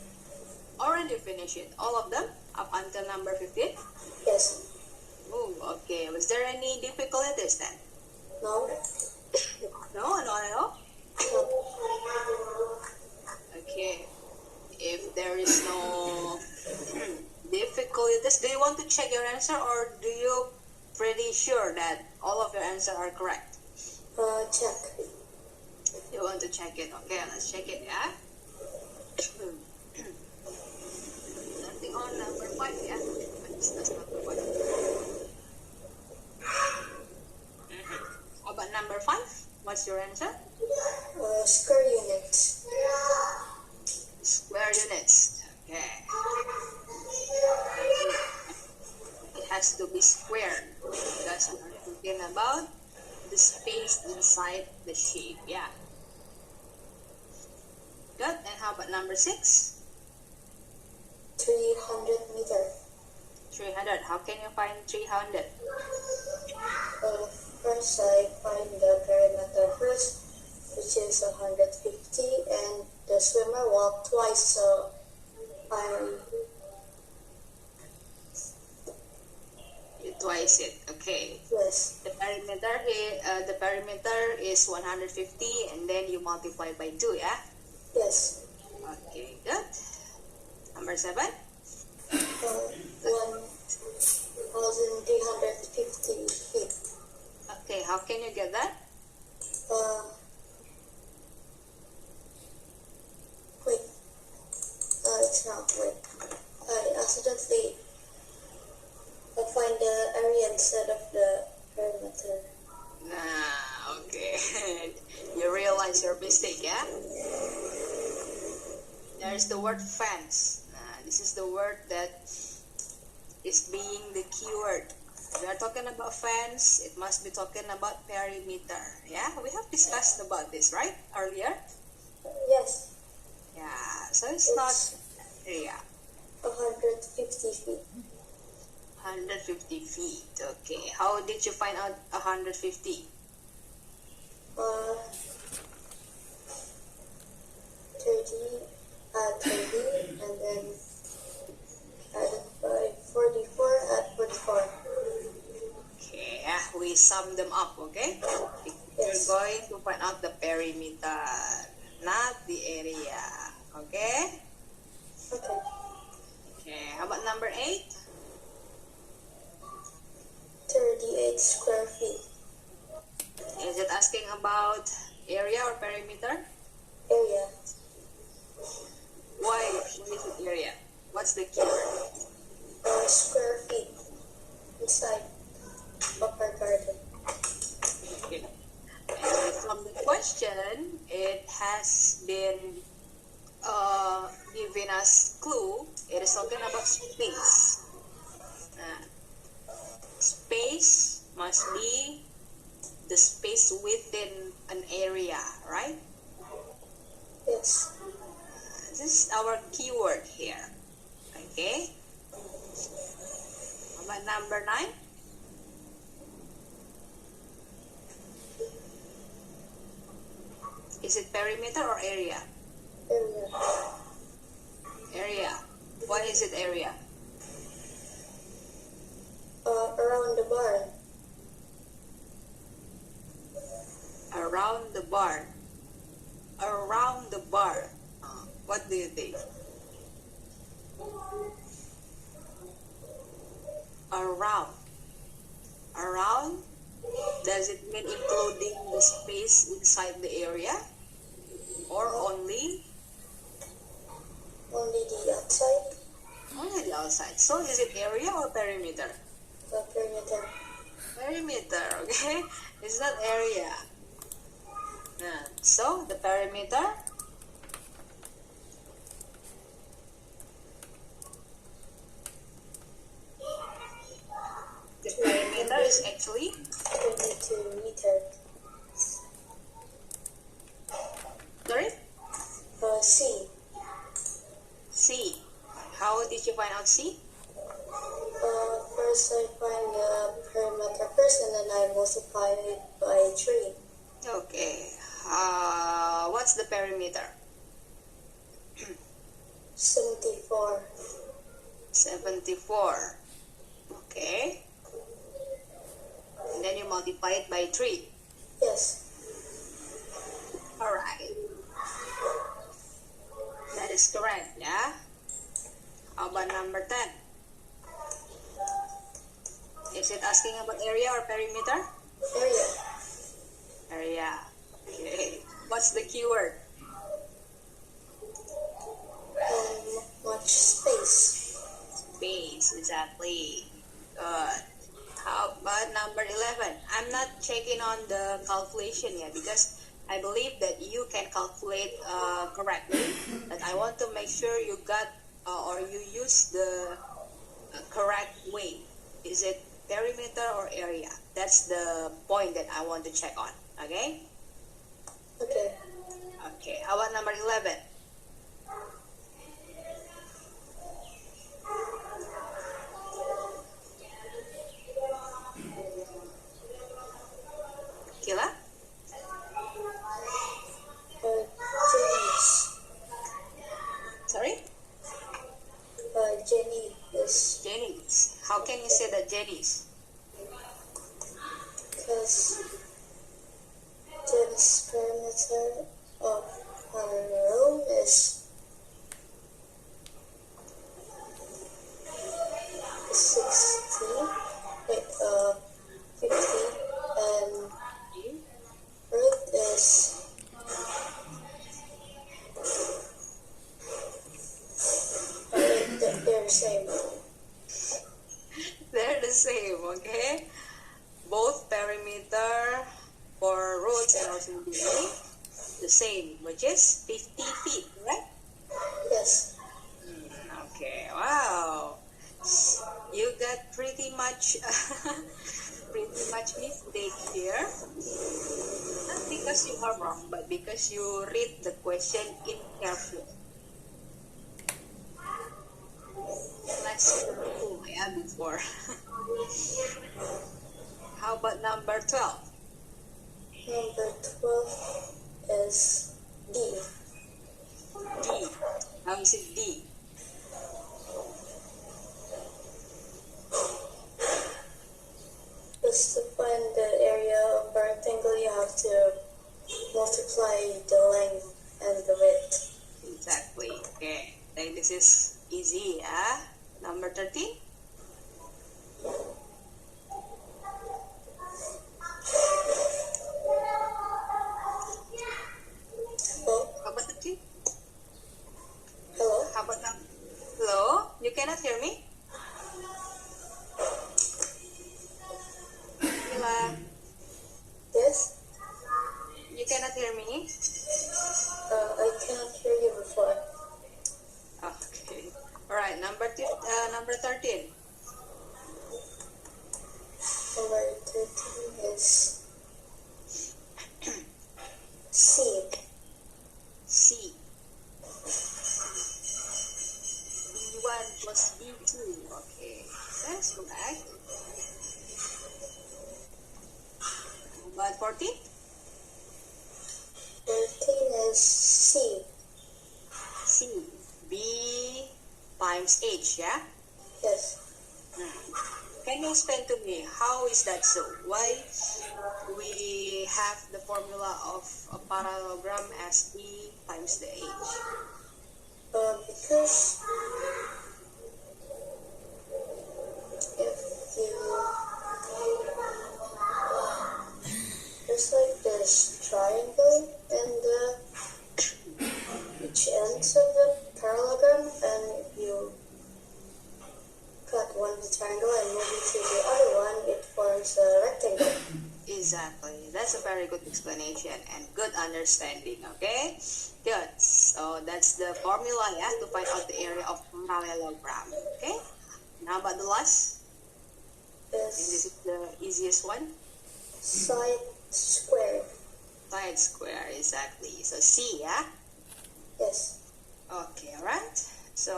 Already finished it. All of them? Up until number 15? Yes. Oh, okay. Was there any difficulties then? No. No, not at all? No. Okay. If there is no difficulties, do you want to check your answer or do you pretty sure that all of your answers are correct? Check. You want to check it? Okay, let's check it, yeah? Starting on number 5, yeah? That's number 5. How about number 5? What's your answer? Square units. Square units. Okay. It has to be squared because we are talking about the space inside the shape. Yeah. Good. And how about number 6? 300 meter. 300. How can you find 300? First I find the perimeter first, which is 150, and the swimmer walked twice, so You twice it. Okay. yes. The perimeter here, the perimeter is 150, and then you multiply by 2. Yeah. Yes. Okay. Good. Number 7. 1,350 feet. Okay. How can you get that? Wait. It's not. Wait. I accidentally find the area instead of the perimeter. Nah, okay. You realize your mistake, yeah? There's the word fence. This is the word that is being the keyword. We are talking about fence, it must be talking about perimeter. Yeah, we have discussed about this, right? Earlier? Yes. Yeah, so it's not area. 150 feet. 150 feet, okay. How did you find out 150? 30, and then added by 44 at 44. Okay, yeah, we sum them up, okay? Yes. You're going to find out the perimeter, not the area, okay? Okay. Okay, how about number 8? 38 square feet. Is it asking about area or perimeter? Area. Why is it area? What's the keyword? Square feet. Inside upper garden. question, it has been given us clue. It is talking about space. Space must be the space within an area, right? Yes. This is our keyword here. Okay. How about number 9? Is it perimeter or area? Area. Area. Why is it area? Around the barn. Around the barn. Around the barn. What do you think? Around. Around? Does it mean including the space inside the area? Or only? Only the outside. Only the outside. So is it area or perimeter? Perimeter. Perimeter, okay? It's not area. So the perimeter, is actually 22 meters. sorry, C. C. How did you find out C? First I find the perimeter first and then I multiply it by 3. Okay. What's the perimeter? 74. 74. Okay. And then you multiply it by 3. Yes. Alright. That is correct, yeah? How about number 10? Is it asking about area or perimeter? Area. Area. Okay. What's the keyword? Much space. Space, exactly. Good. How about number 11? I'm not checking on the calculation yet because I believe that you can calculate correctly. But I want to make sure you got or you use the correct way. Is it perimeter or area? That's the point that I want to check on. Okay? Okay. Okay. How about number 11? Kila? Jenny's. Sorry? Jenny is Jenny's. How can you say that Jenny's? because Jenny's perimeter of her room is 16. Wait, 15. And Ruth is they're the same. They're the same, okay? Both perimeter for roads and also building, the same, which is 50 feet, right? Yes. Okay, wow. You got pretty much mistake here. Not because you are wrong, but because you read the question incarefully. Let's do yeah, before. How about number 12? Number 12 is D. D. How is it D? Just to find the area of a rectangle, you have to multiply the length and the width. Exactly. Okay. I think this is easy, yeah? Number 13? Oh, How about 13? hello? How about now? Hello? You cannot hear me? Mila, Yes? you cannot hear me? Number 13. Number 13 is C. C. B1 plus B2. Okay, that's correct. But 14? 13 is C. C. B times H, yeah? Yes. Can you explain to me how is that so? Why we have the formula of a parallelogram as B times the H? Because if you just like this triangle and each ends of the parallelogram, and if you cut one triangle and move it to the other one, it forms a rectangle. Exactly. That's a very good explanation and good understanding, okay? Good. So that's the formula, yeah, to find out the area of parallelogram, okay? Now about the last, and this Is is the easiest one. side squared. Side square, exactly. So C, yeah? Yes. Okay, alright. So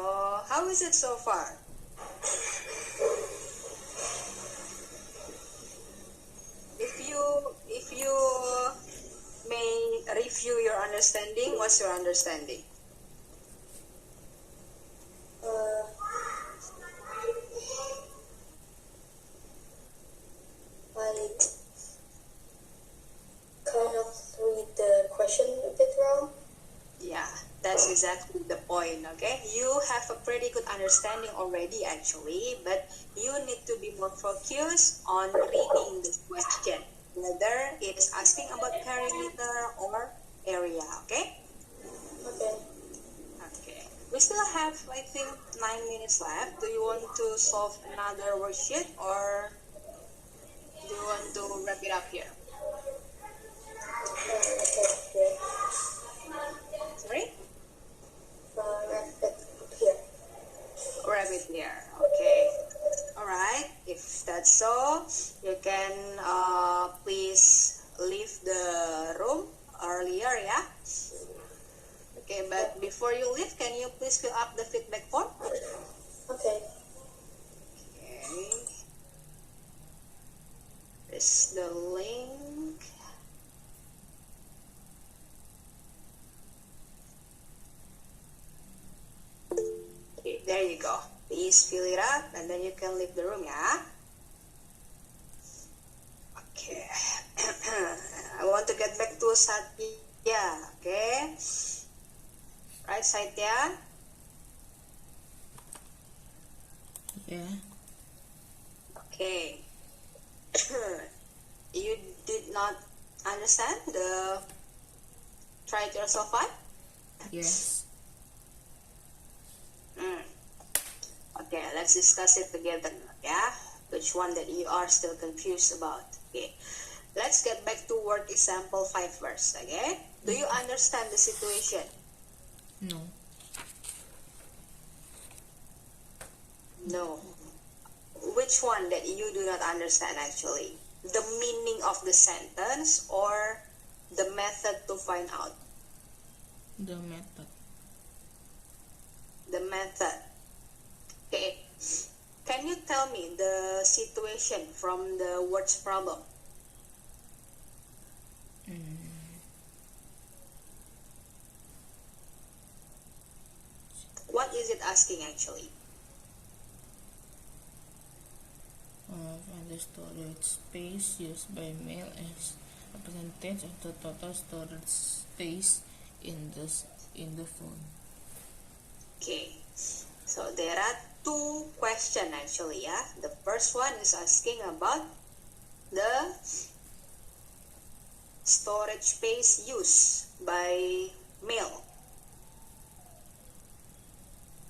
how is it so far? If you may review your understanding, what's your understanding? I kind of read the question a bit wrong. Yeah, that's exactly the point, okay? You have a pretty good understanding already actually, but you need to be more focused on reading the question, whether it is asking about perimeter or area, okay? Okay. Okay. We still have, I think, 9 minutes left. Do you want to solve another worksheet or do you want to wrap it up here? Okay. Sorry? Wrap it here. Wrap it here. Okay. Alright. If that's so, you can please leave the room earlier, yeah? Okay, but before you leave, can you please fill up the feedback form? Okay. Okay. There's the link. Okay, there you go. Please fill it up and then you can leave the room, yeah? Okay. I want to get back to Satya, okay? Right, Satya? Yeah. Okay. You did not understand the triaterosulfide? Yes. Okay, let's discuss it together, yeah? Which one that you are still confused about, okay? Let's get back to work example 5 first, okay? Do you understand the situation? No. No. Which one that you do not understand actually? The meaning of the sentence or the method to find out? The method. The method. Okay. Can you tell me the situation from the words problem? What is it asking actually? Find the storage space used by mail as a percentage of the total storage space in the phone. Okay, so there are two questions actually, yeah. The first one is asking about the storage space used by mail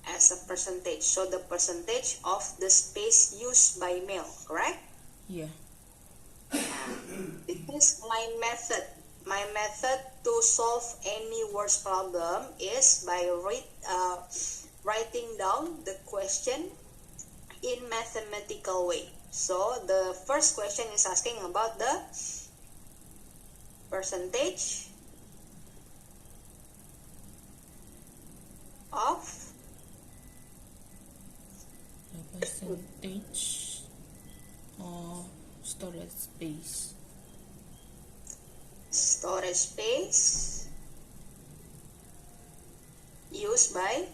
as a percentage. So the percentage of the space used by mail, correct? Yeah. It is my method. My method to solve any words problem is by writing down the question in mathematical way. So the first question is asking about the percentage of The percentage of storage space. Storage space used by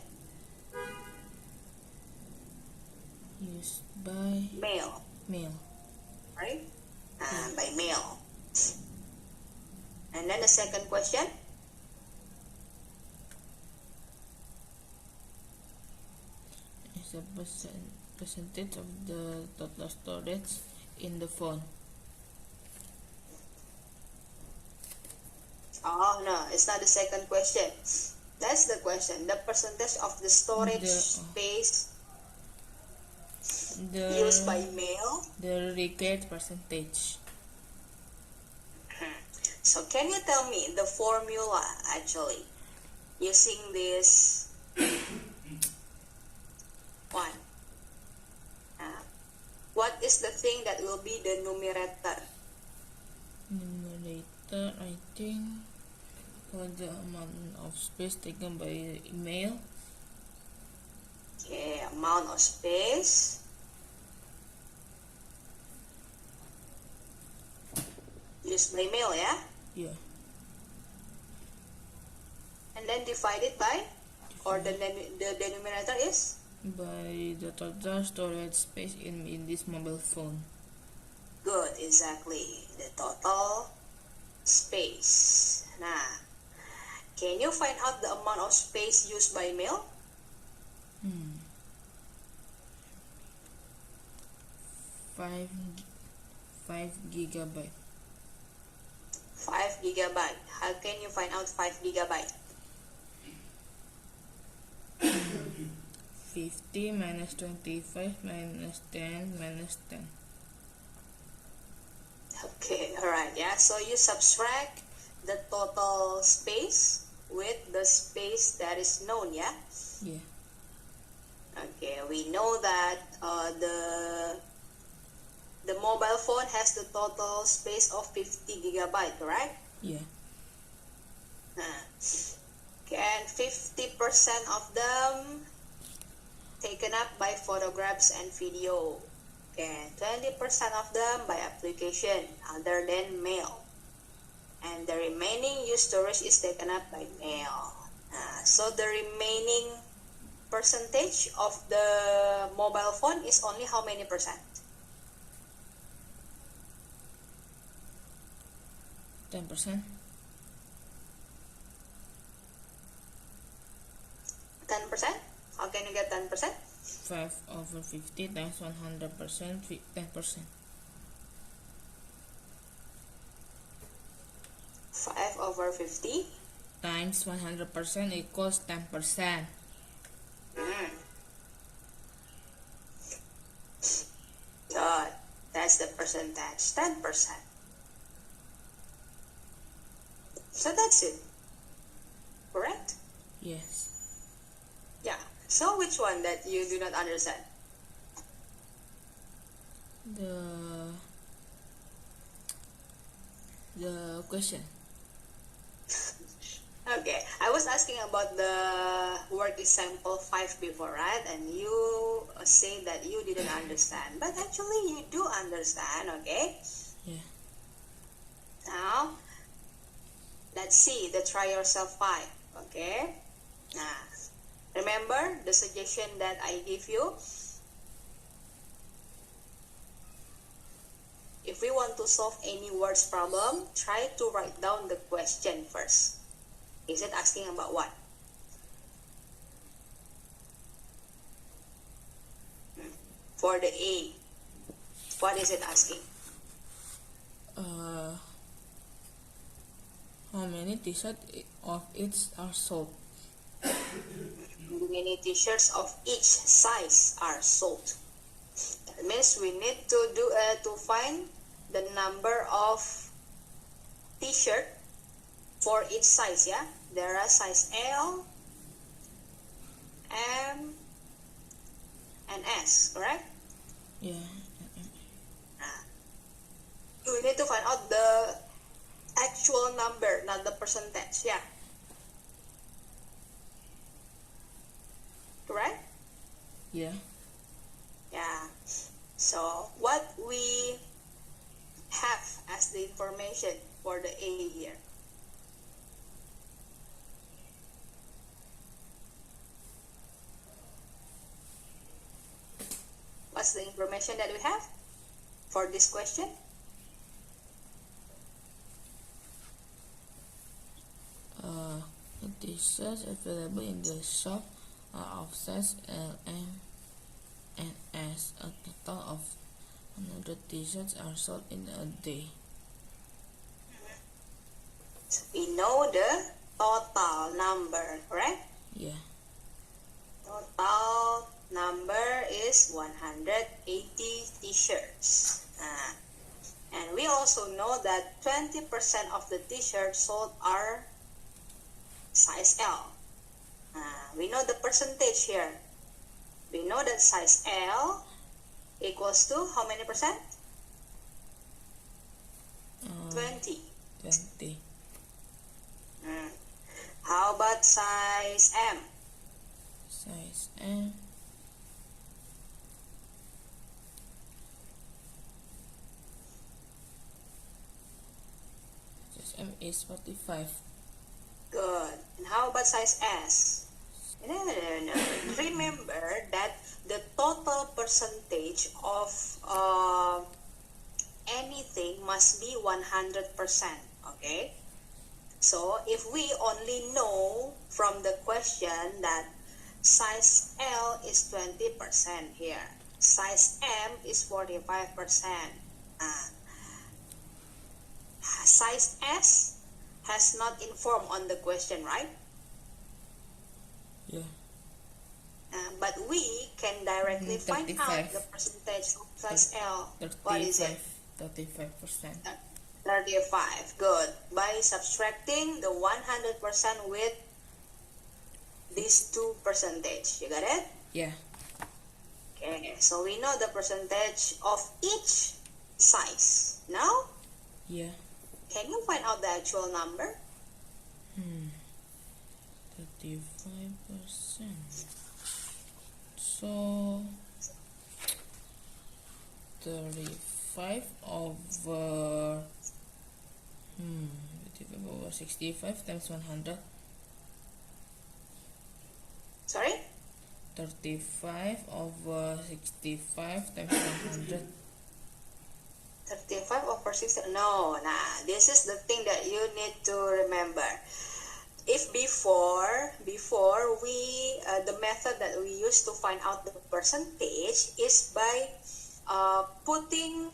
mail, mail. right? By mail. And then the second question, Is a percentage of the total storage in the phone. oh no, it's not the second question. That's the question. The percentage of the storage space used by mail. The required percentage. So can you tell me the formula actually using this one? What is the thing that will be the numerator? Numerator, I think, for the amount of space taken by email. Okay, amount of space used by mail, yeah? Yeah. And then divided by, or the denominator is? By the total storage space in this mobile phone. Good, exactly. The total space. Nah, can you find out the amount of space used by mail? 5 gigabyte. 5 gigabyte. How can you find out 5 gigabyte? 50 minus 25 minus 10 minus 10. Okay, alright, yeah. So you subtract the total space with the space that is known, yeah? Yeah. Okay, we know that the mobile phone has the total space of 50 gigabyte, correct? Yeah. Can 50% of them taken up by photographs and video? And 20% of them by application other than mail. And the remaining used storage is taken up by mail. So the remaining percentage of the mobile phone is only how many percent? 10%. 10%? How can you get 10%? 5 over 50 times 100%, 10%. 5 over 50 Times 100% equals 10%. Good. That's the percentage, 10%. So that's it. Correct? Yes. Yeah. So which one that you do not understand? The question. Okay, I was asking about the word example 5 before, right? And you say that you didn't understand, but actually you do understand, okay? Yeah. Now, let's see the try yourself 5, okay? Remember the suggestion that I give you? If we want to solve any words problem, try to write down the question first. Is it asking about what? For the A, what is it asking? How many t-shirts of each are sold? How many t-shirts of each size are sold? That means we need to find the number of t-shirt for each size, yeah? There are size L, M, and S, correct? Yeah. We need to find out the actual number, not the percentage. Yeah. Correct? Yeah. Yeah. So what we have as the information for the A here? What's the information that we have for this question? The t-shirts available in the shop are of size L, M, and S. A total of 100 t-shirts are sold in a day. So we know the total number, correct? Yeah. Total number is 180 t-shirts. And we also know that 20% of the t-shirts sold are size L. We know the percentage here. We know that size L equals to how many percent? 20. 20. How about size M? Size M. Size M is 45. Good. And how about size S? No. Remember that the total percentage of anything must be 100%. Okay? So if we only know from the question that size L is 20% here, size M is 45%. Size S has not informed on the question, right? Yeah. But we can directly find out 35. the percentage of size L. What is it? 35%. 35. Good. By subtracting the 100% with these two percentage. You got it? Yeah. Okay. So we know the percentage of each size. Now, Yeah. can you find out the actual number? 35%. So 35 over 35 over 65 times 100. Sorry? 35 over 65 times 100. 35 over 60. No, this is the thing that you need to remember. If before we the method that we use to find out the percentage is by putting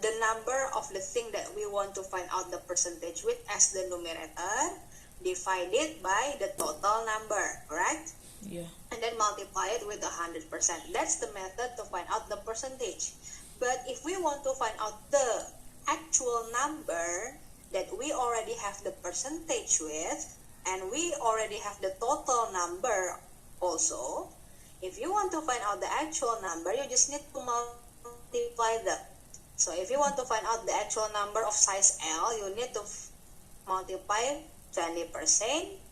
the number of the thing that we want to find out the percentage with as the numerator, divided by the total number, correct? Yeah. And then multiply it with 100%. That's the method to find out the percentage. But if we want to find out the actual number that we already have the percentage with, and we already have the total number also, if you want to find out the actual number, you just need to multiply them. So if you want to find out the actual number of size L, you need to multiply 20%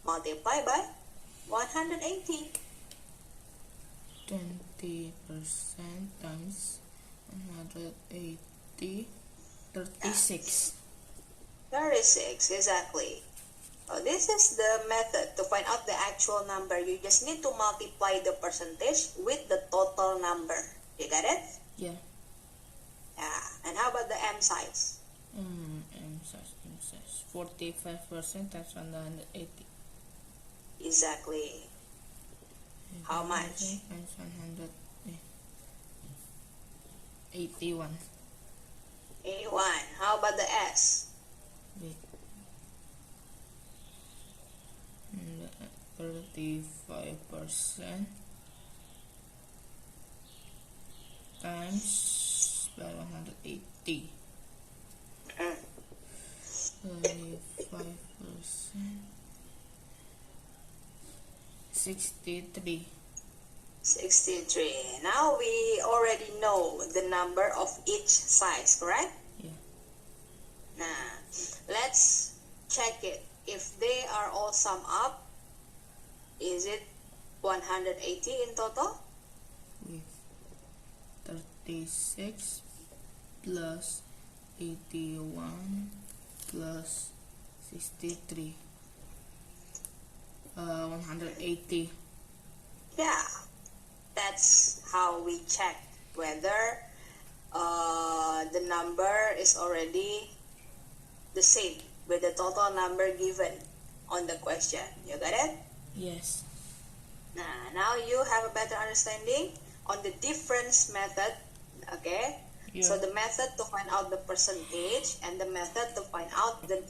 multiply by 180. 20% times 180, 36. 36, exactly. So this is the method to find out the actual number. You just need to multiply the percentage with the total number. You got it? Yeah. Yeah. And how about the M size? M size. 45% times 180. Exactly. How much? Times 181. 81. How about the S? Wait. 35% times by 180. 35% 63. 63. Now we already know the number of each size, correct? Yeah. Now, let's check it. If they are all sum up, is it 180 in total? With 36 plus 81 plus 63. 180. Yeah, that's how we check whether the number is already the same with the total number given on the question. You got it? Yes. Now you have a better understanding on the difference method, okay? Yeah. So the method to find out the percentage and the method to find out the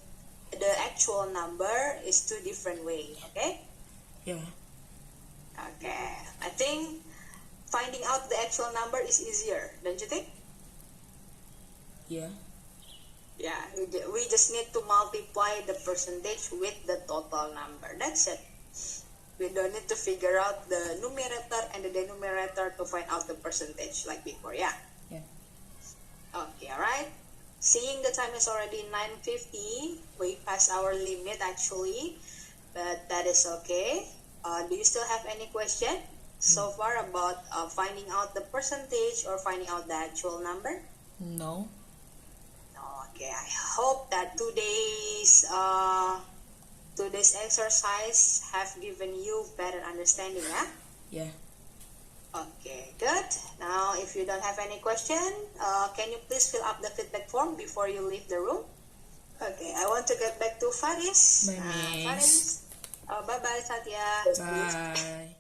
actual number is two different ways, okay? Yeah. Okay, I think finding out the actual number is easier, don't you think? Yeah. Yeah, we just need to multiply the percentage with the total number. That's it. We don't need to figure out the numerator and the denominator to find out the percentage like before, yeah? Yeah. Okay, alright. Seeing the time is already 9:50, we passed our limit actually, but that is okay. Do you still have any question so far about finding out the percentage or finding out the actual number? No. Okay, I hope that today's exercise have given you better understanding, yeah? Yeah. Okay, good. Now, if you don't have any question, can you please fill up the feedback form before you leave the room? Okay, I want to get back to Faris. Bye, miss. Faris. Bye-bye, Satya. Bye.